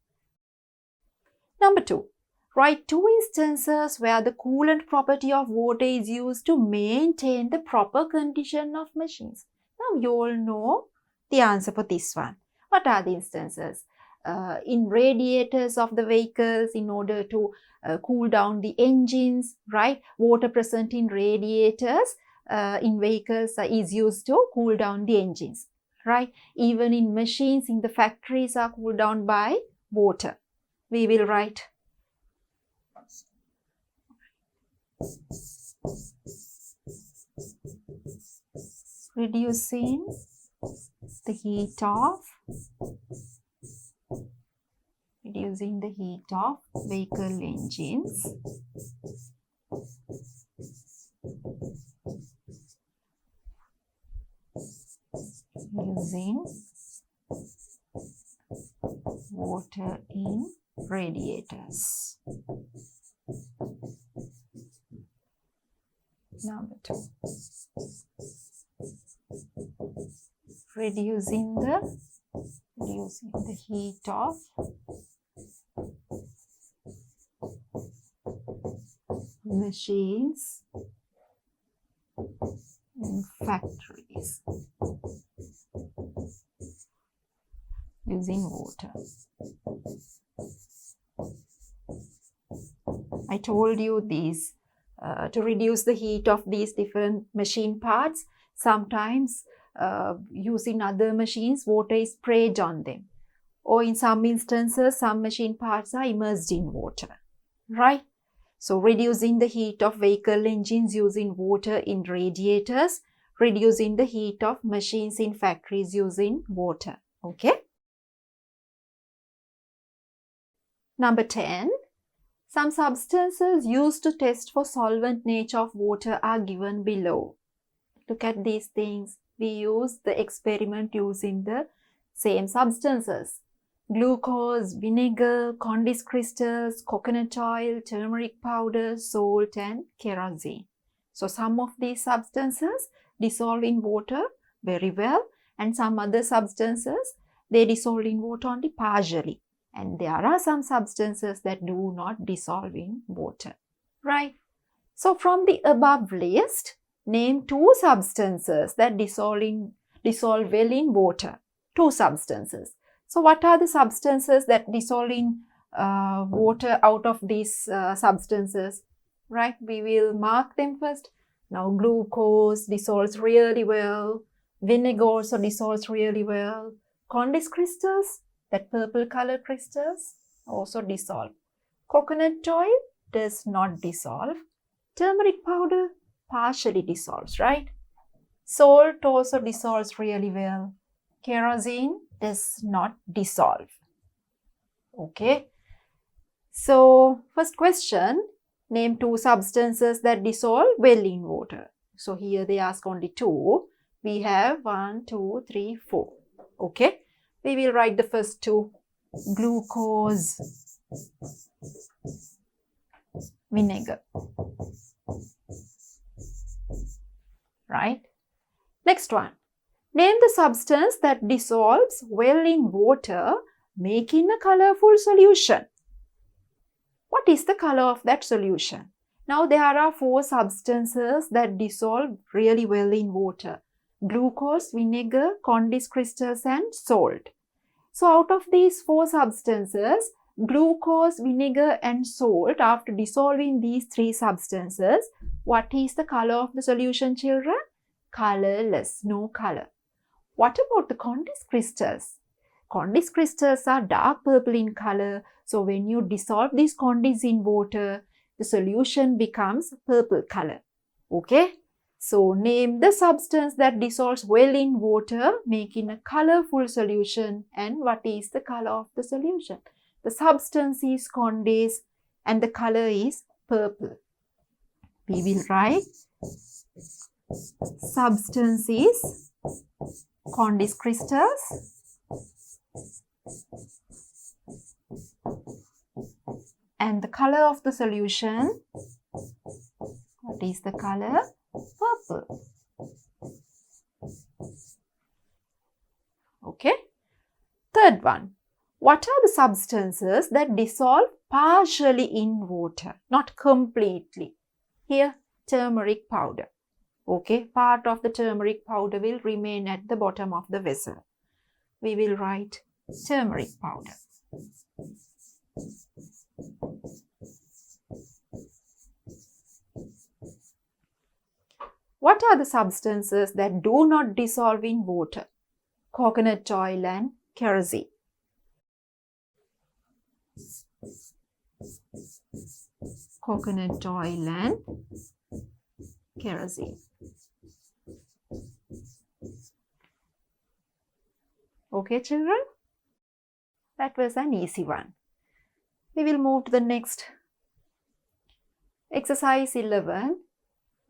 Number 2. Write 2 instances where the coolant property of water is used to maintain the proper condition of machines. Now you all know the answer for this one. What are the instances? In radiators of the vehicles, in order to cool down the engines, right? Water present in radiators in vehicles is used to cool down the engines, right? Even in machines in the factories are cooled down by water. We will write. Reducing the heat of vehicle engines using water in radiators. Number 2. Reducing the heat of machines in factories using water. I told you these to reduce the heat of these different machine parts. Sometimes using other machines, water is sprayed on them. or in some instances, some machine parts are immersed in water, right? So reducing the heat of vehicle engines using water in radiators, reducing the heat of machines in factories using water, okay? Number 10, some substances used to test for solvent nature of water are given below. Look at these things. We use the experiment using the same substances. Glucose, vinegar, condensed crystals, coconut oil, turmeric powder, salt and kerosene. So some of these substances dissolve in water very well, and some other substances, they dissolve in water only partially. And there are some substances that do not dissolve in water, right? So from the above list, name 2 substances that dissolve well in water. 2 substances. So what are the substances that dissolve in water out of these substances? Right? We will mark them first. Now glucose dissolves really well. Vinegar also dissolves really well. Condensed crystals, that purple color crystals, also dissolve. Coconut oil does not dissolve. Turmeric powder partially dissolves, right? Salt also dissolves really well. Kerosene does not dissolve. Okay. So, first question, name 2 substances that dissolve well in water. So, here they ask only 2. We have 1, 2, 3, 4. Okay. We will write the first 2. Glucose, vinegar. Right? Next one. Name the substance that dissolves well in water, making a colorful solution. What is the color of that solution? Now there are 4 substances that dissolve really well in water. Glucose, vinegar, condensed crystals and salt. So out of these 4 substances, glucose, vinegar and salt, after dissolving these 3 substances, what is the color of the solution, children? Colorless, no color. What about the condensed crystals? Condensed crystals are dark purple in color. So when you dissolve these condensed in water, the solution becomes purple color. Okay? So name the substance that dissolves well in water, making a colorful solution. And what is the color of the solution? The substance is condensed and the color is purple. We will write substance is condensed crystals and the color of the solution, what is the color? Purple. Okay. Third one. What are the substances that dissolve partially in water, not completely? Here, turmeric powder. Okay, part of the turmeric powder will remain at the bottom of the vessel. We will write turmeric powder. What are the substances that do not dissolve in water? Coconut oil and kerosene. Coconut oil and kerosene. Okay, children? That was an easy one. We will move to the next. Exercise 11.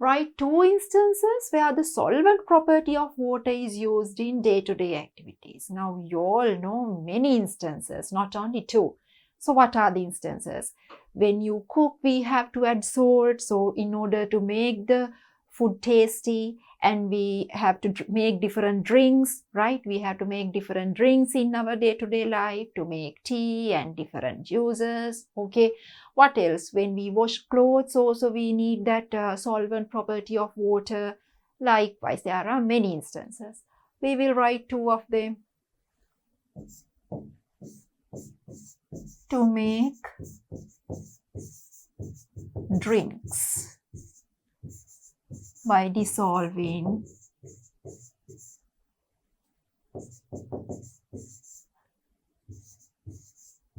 Write 2 instances where the solvent property of water is used in day-to-day activities. Now, you all know many instances, not only 2. So, what are the instances? When you cook, we have to add salt. So, in order to make the food tasty, and we have to make different drinks, right? We have to make different drinks in our day-to-day life to make tea and different juices. Okay. What else? When we wash clothes, also we need that solvent property of water. Likewise, there are many instances. We will write 2 of them. To make drinks by dissolving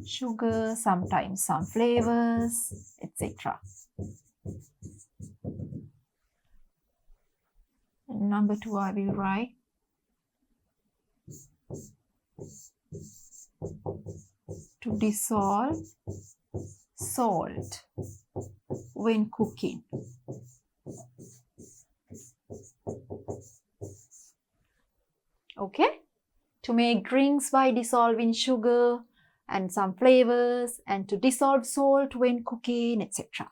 sugar, sometimes some flavors, etc. Number 2, I will write to dissolve salt when cooking. Okay, to make drinks by dissolving sugar and some flavors, and to dissolve salt when cooking, etc.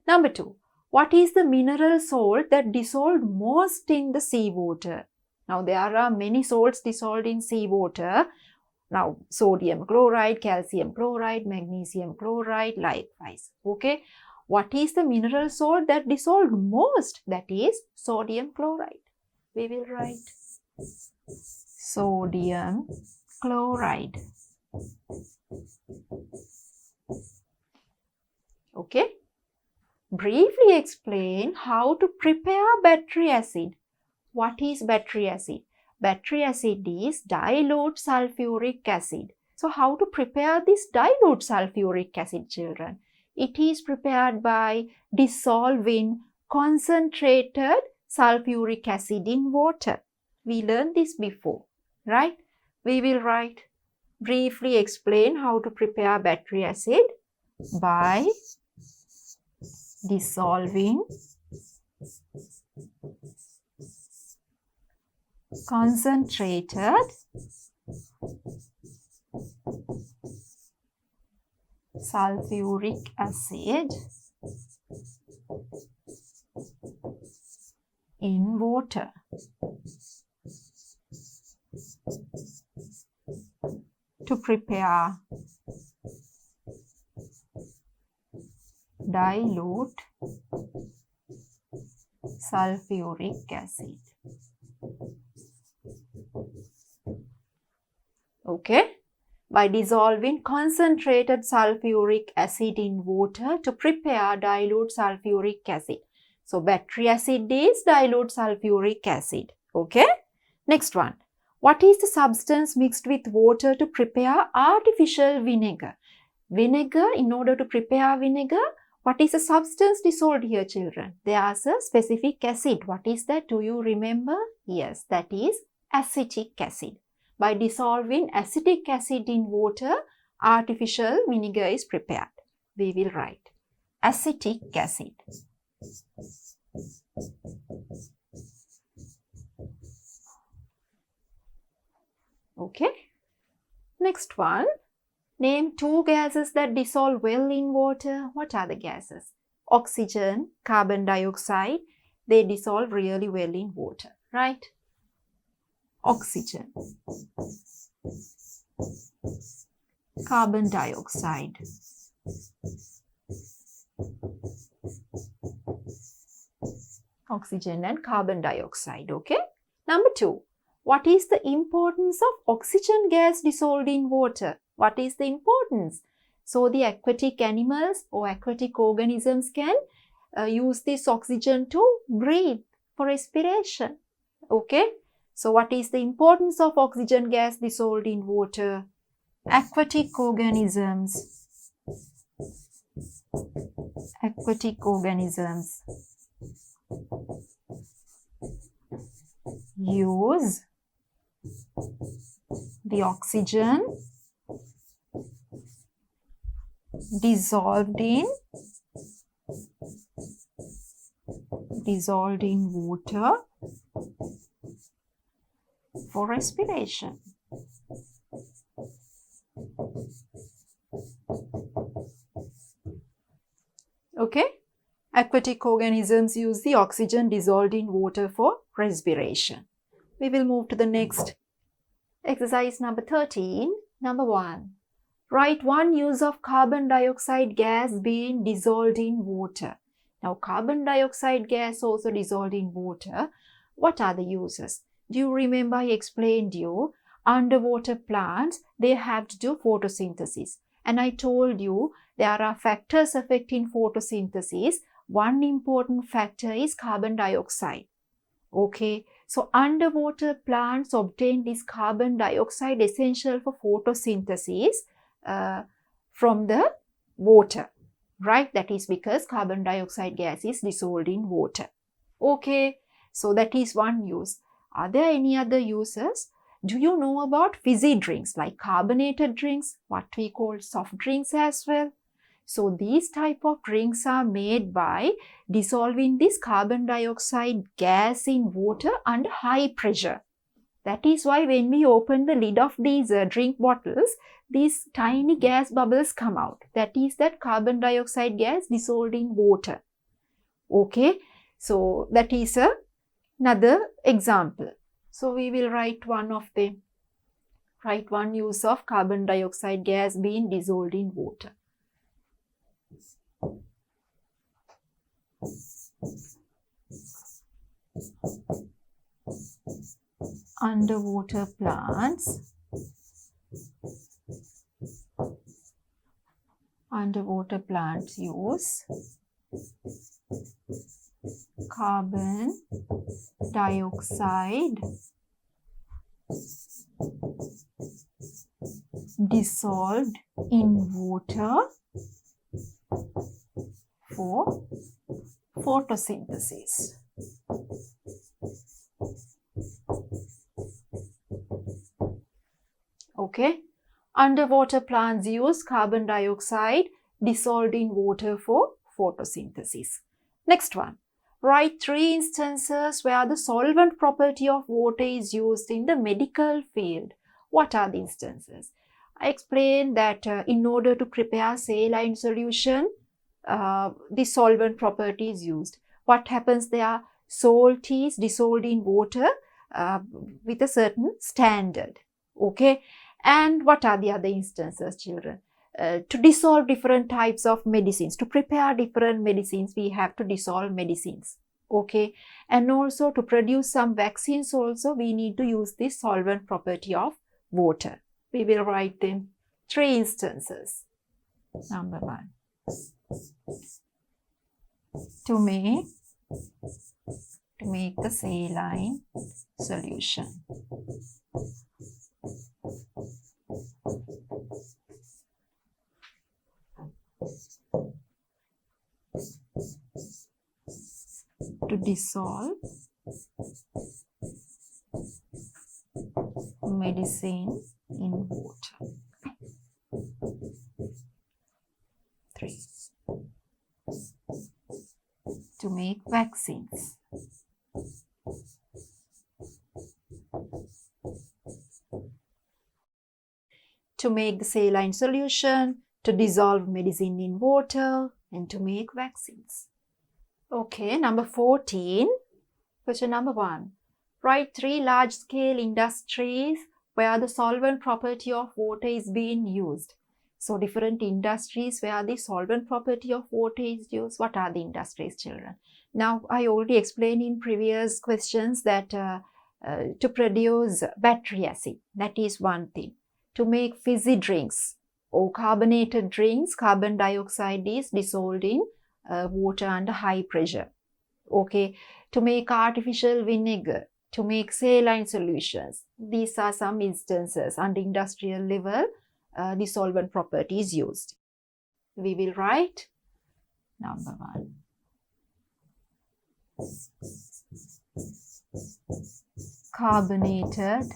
Number 2, what is the mineral salt that dissolved most in the seawater? Now, there are many salts dissolved in seawater. Now, sodium chloride, calcium chloride, magnesium chloride, likewise. Okay, what is the mineral salt that dissolved most? That is sodium chloride. We will write sodium chloride. Okay, briefly explain how to prepare battery acid. What is battery acid? Battery acid is dilute sulfuric acid. So, how to prepare this dilute sulfuric acid, children? It is prepared by dissolving concentrated sulfuric acid in water. We learned this before, right? We will write, briefly explain how to prepare battery acid by dissolving concentrated sulfuric acid in water. To prepare dilute sulfuric acid. Okay, by dissolving concentrated sulfuric acid in water to prepare dilute sulfuric acid. So, battery acid is dilute sulfuric acid. Okay, next one. What is the substance mixed with water to prepare artificial vinegar? Vinegar, in order to prepare vinegar, what is the substance dissolved here, children? There's a specific acid. What is that? Do you remember? Yes, that is acetic acid. By dissolving acetic acid in water, artificial vinegar is prepared. We will write acetic acid. Okay. Next one. Name 2 gases that dissolve well in water. What are the gases? Oxygen, carbon dioxide. They dissolve really well in water, right? Oxygen, carbon dioxide. Oxygen and carbon dioxide, okay? Number 2. What is the importance of oxygen gas dissolved in water? What is the importance? So, the aquatic animals or aquatic organisms can use this oxygen to breathe for respiration. Okay? So, what is the importance of oxygen gas dissolved in water? Aquatic organisms use the oxygen dissolved in water for respiration. Okay, aquatic organisms use the oxygen dissolved in water for respiration. We will move to the next exercise number 13. Number 1. Write one use of carbon dioxide gas being dissolved in water. Now, carbon dioxide gas also dissolved in water. What are the uses? Do you remember I explained you underwater plants, they have to do photosynthesis. And I told you there are factors affecting photosynthesis. One important factor is carbon dioxide. Okay, So underwater plants obtain this carbon dioxide essential for photosynthesis from the water, right? That is because carbon dioxide gas is dissolved in water. Okay, so that is one use. Are there any other uses? Do you know about fizzy drinks like carbonated drinks, what we call soft drinks as well? So these type of drinks are made by dissolving this carbon dioxide gas in water under high pressure. That is why when we open the lid of these drink bottles, these tiny gas bubbles come out. That is that carbon dioxide gas dissolved in water. Okay, so that is another example. So we will write one of them. Write one use of carbon dioxide gas being dissolved in water. Underwater plants use carbon dioxide dissolved in water for photosynthesis. Okay, underwater plants use carbon dioxide dissolved in water for photosynthesis. Next one, write 3 instances where the solvent property of water is used in the medical field. What are the instances? I explained that in order to prepare saline solution, the solvent property is used. What happens there? Salt is dissolved in water with a certain standard. Okay, and what are the other instances, children? To dissolve different types of medicines, to prepare different medicines, we have to dissolve medicines. Okay, and also to produce some vaccines also, we need to use this solvent property of water. We will write them 3 instances. Number 1. To make the saline solution. To dissolve medicine in water. 3. To make vaccines. To make the saline solution, to dissolve medicine in water, and to make vaccines. Okay, number 14. Question number 1. Write 3 large-scale industries where the solvent property of water is being used. So, different industries where the solvent property of water is used. What are the industries, children? Now, I already explained in previous questions that to produce battery acid, that is one thing. To make fizzy drinks or carbonated drinks, carbon dioxide is dissolved in water under high pressure. Okay, to make artificial vinegar, to make saline solutions. These are some instances under industrial level the solvent property is used. We will write number 1. Carbonated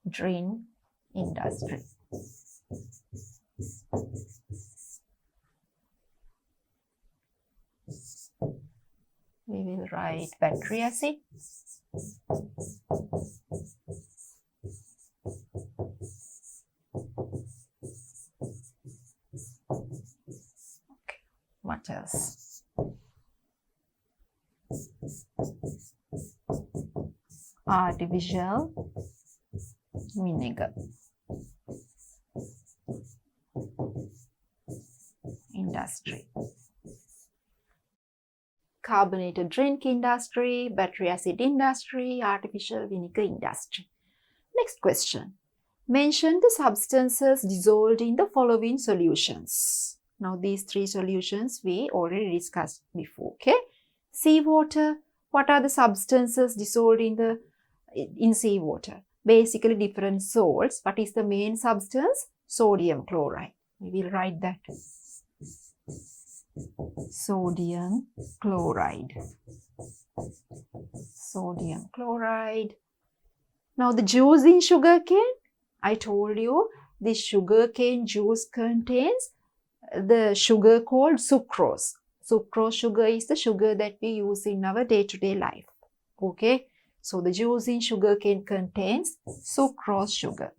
drink industry. We will write battery acid. Okay. What else? Artificial vinegar. Industry. Carbonated drink industry, battery acid industry, artificial vinegar industry. Next question. Mention the substances dissolved in the following solutions. Now these 3 solutions we already discussed before. Okay. Seawater, what are the substances dissolved in seawater? Basically different salts. What is the main substance? Sodium chloride. We will write that. Sodium chloride. Sodium chloride. Now the juice in sugarcane, I told you this sugarcane juice contains the sugar called sucrose. Sucrose sugar is the sugar that we use in our day-to-day life. Okay, so the juice in sugarcane contains sucrose sugar.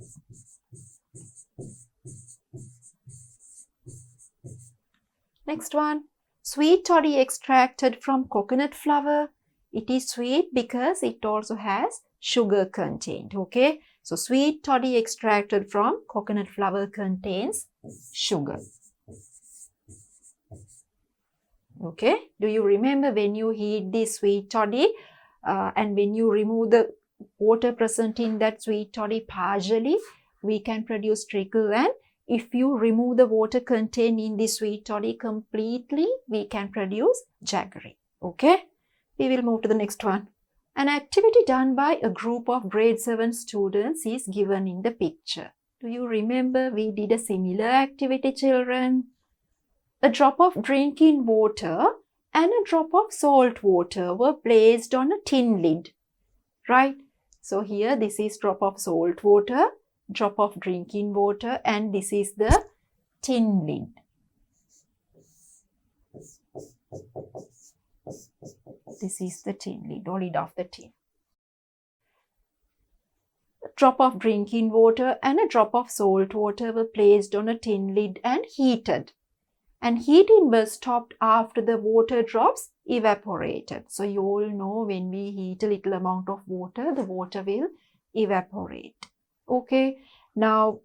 Next one, sweet toddy extracted from coconut flower. It is sweet because it also has sugar contained. Okay, so sweet toddy extracted from coconut flower contains sugar. Okay, do you remember when you heat this sweet toddy and when you remove the water present in that sweet toddy partially, we can produce trickle, and if you remove the water contained in the sweet toddy completely, we can produce jaggery. Okay, we will move to the next one. An activity done by a group of grade 7 students is given in the picture. Do you remember we did a similar activity, children? A drop of drinking water and a drop of salt water were placed on a tin lid, right? So here this is drop of salt water, drop of drinking water, and this is the tin lid. This is the tin lid or lid of the tin. A drop of drinking water and a drop of salt water were placed on a tin lid and heated. And heating was stopped after the water drops evaporated. So you all know when we heat a little amount of water, the water will evaporate. Okay, now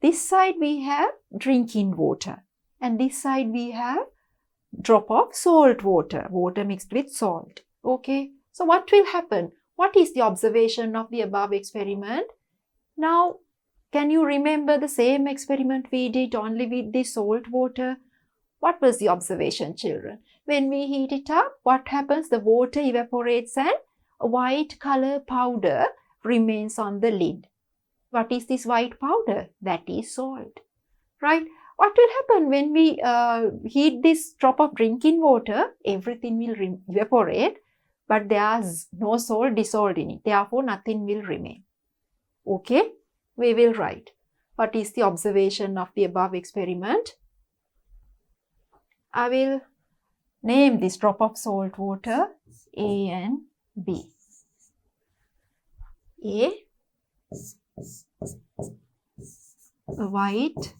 this side we have drinking water and this side we have drop of salt water, water mixed with salt. Okay, so what will happen? What is the observation of the above experiment? Now, can you remember the same experiment we did only with the salt water? What was the observation, children? When we heat it up, what happens? The water evaporates and a white color powder remains on the lid. What is this white powder? That is salt, right? What will happen when we heat this drop of drinking water? Everything will evaporate, but there is no salt dissolved in it. Therefore, nothing will remain. Okay, we will write. What is the observation of the above experiment? I will name this drop of salt water A and B. A white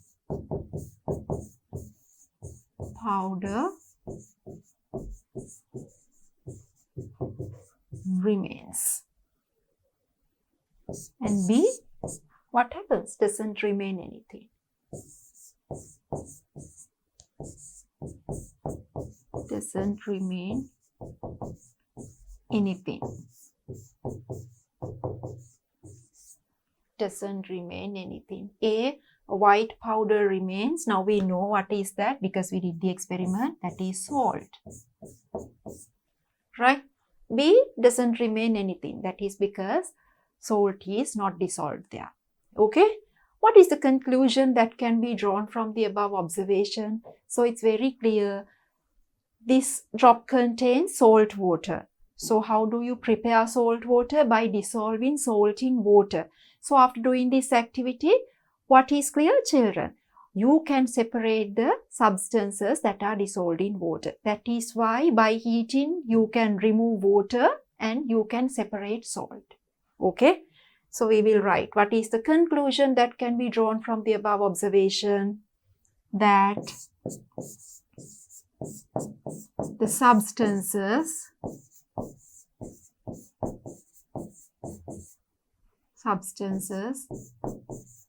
powder remains. And B, what happens? Doesn't remain anything. Doesn't remain anything. Doesn't remain anything. A white powder remains. Now we know what is that because we did the experiment. That is salt. Right? B doesn't remain anything. That is because salt is not dissolved there. Okay? What is the conclusion that can be drawn from the above observation? So it's very clear. This drop contains salt water. So how do you prepare salt water? By dissolving salt in water. So after doing this activity, what is clear, children? You can separate the substances that are dissolved in water. That is why by heating, you can remove water and you can separate salt. Okay? So we will write what is the conclusion that can be drawn from the above observation? That the substances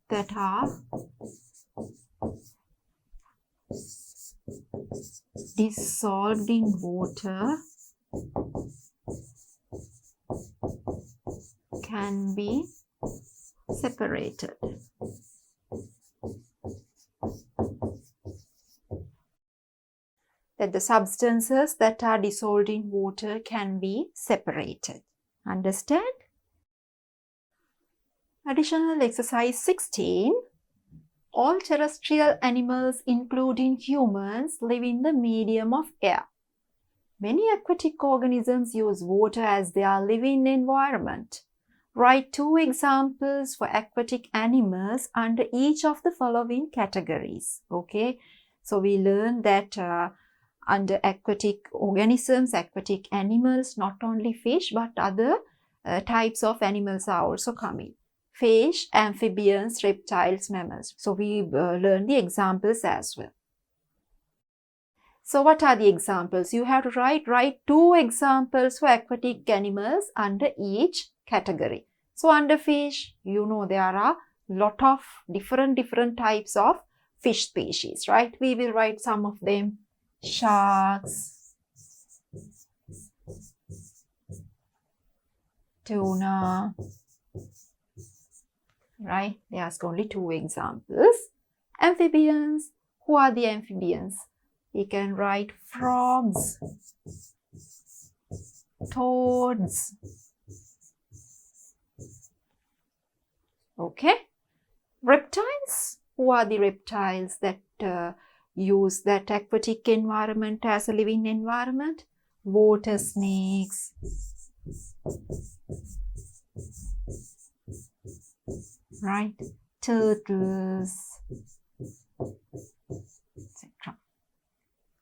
that are dissolved in water can be separated. that the substances that are dissolved in water can be separated. Understand? Additional exercise 16. All terrestrial animals, including humans, live in the medium of air. Many aquatic organisms use water as their living environment. Write 2 examples for aquatic animals under each of the following categories. Okay, so we learned that under aquatic organisms, aquatic animals, not only fish but other types of animals are also coming. Fish, amphibians, reptiles, mammals. So we learned the examples as well. So what are the examples? You have to write 2 examples for aquatic animals under each category. So under fish, you know there are a lot of different types of fish species, right? We will write some of them. Sharks, tuna, right? There's only 2 examples. Amphibians. Who are the amphibians? We can write frogs, toads. Okay. Reptiles. Who are the reptiles that use that aquatic environment as a living environment? Water snakes, right? Turtles, etc.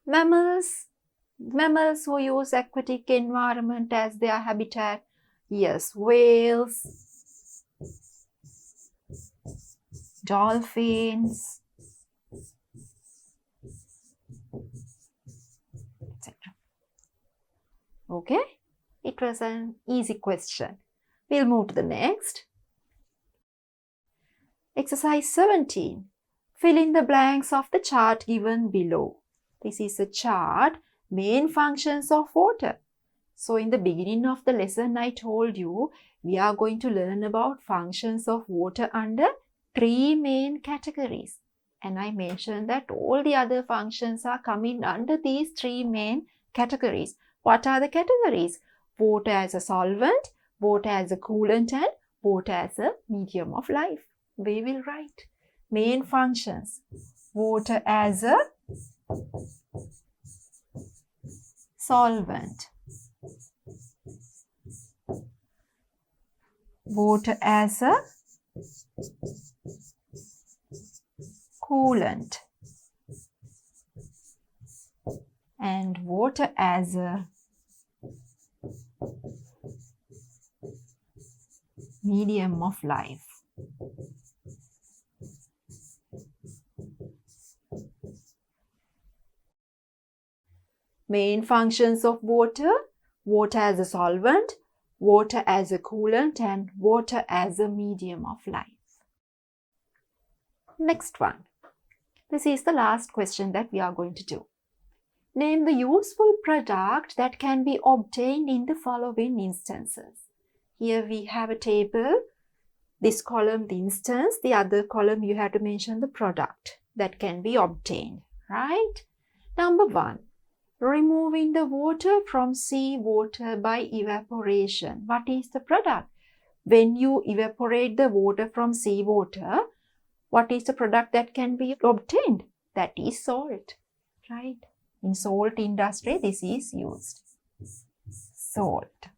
Mammals who use aquatic environment as their habitat. Yes, whales, dolphins, etc. Okay, it was an easy question. We'll move to the next. Exercise 17. Fill in the blanks of the chart given below. This is a chart, main functions of water. So in the beginning of the lesson, I told you we are going to learn about functions of water under 3 main categories. And I mentioned that all the other functions are coming under these 3 main categories. What are the categories? Water as a solvent, water as a coolant, and water as a medium of life. We will write main functions. Water as a solvent, water as a coolant, and water as a medium of life. Main functions of water: water as a solvent, water as a coolant, and water as a medium of life. Next one. This is the last question that we are going to do. Name the useful product that can be obtained in the following instances. Here we have a table. This column, the instance, the other column, you have to mention the product that can be obtained, right? Number 1. Removing the water from seawater by evaporation. What is the product? When you evaporate the water from seawater, what is the product that can be obtained? That is salt, right? In salt industry, this is used. Salt.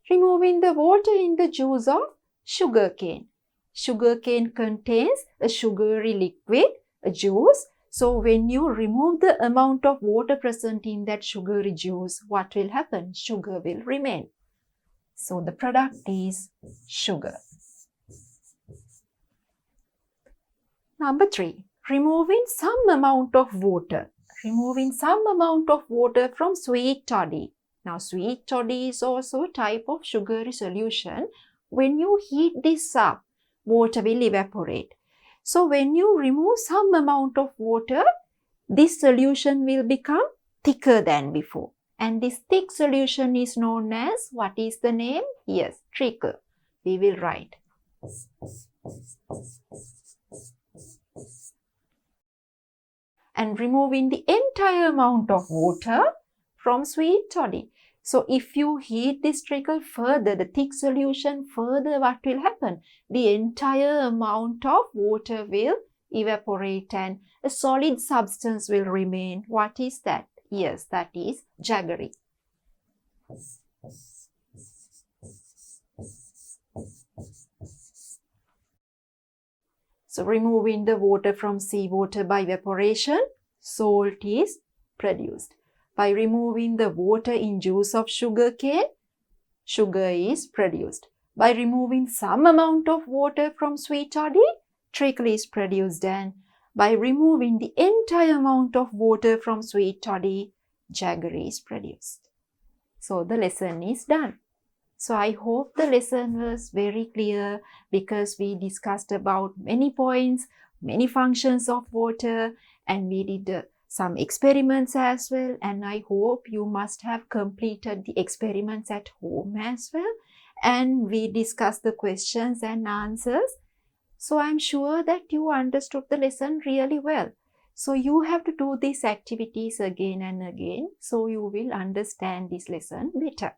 Removing the water in the juice of sugarcane. Sugarcane contains a sugary liquid, a juice. So when you remove the amount of water present in that sugary juice, what will happen? Sugar will remain. So the product is sugar. Number 3. Removing some amount of water. Removing some amount of water from sweet toddy. Now sweet toddy is also a type of sugary solution. When you heat this up, water will evaporate. So when you remove some amount of water, this solution will become thicker than before. And this thick solution is known as, what is the name? Yes, trickle. We will write. and removing the entire amount of water from sweet toddy. So if you heat this trickle further, the thick solution further, what will happen? The entire amount of water will evaporate and a solid substance will remain. What is that? Yes, that is jaggery. So removing the water from seawater by evaporation, salt is produced. By removing the water in juice of sugar cane, sugar is produced. By removing some amount of water from sweet toddy, treacle is produced, and by removing the entire amount of water from sweet toddy, jaggery is produced. So the lesson is done. So I hope the lesson was very clear because we discussed about many points, many functions of water, and we did some experiments as well, and I hope you must have completed the experiments at home as well, and we discussed the questions and answers. So I'm sure that you understood the lesson really well. So you have to do these activities again and again so you will understand this lesson better.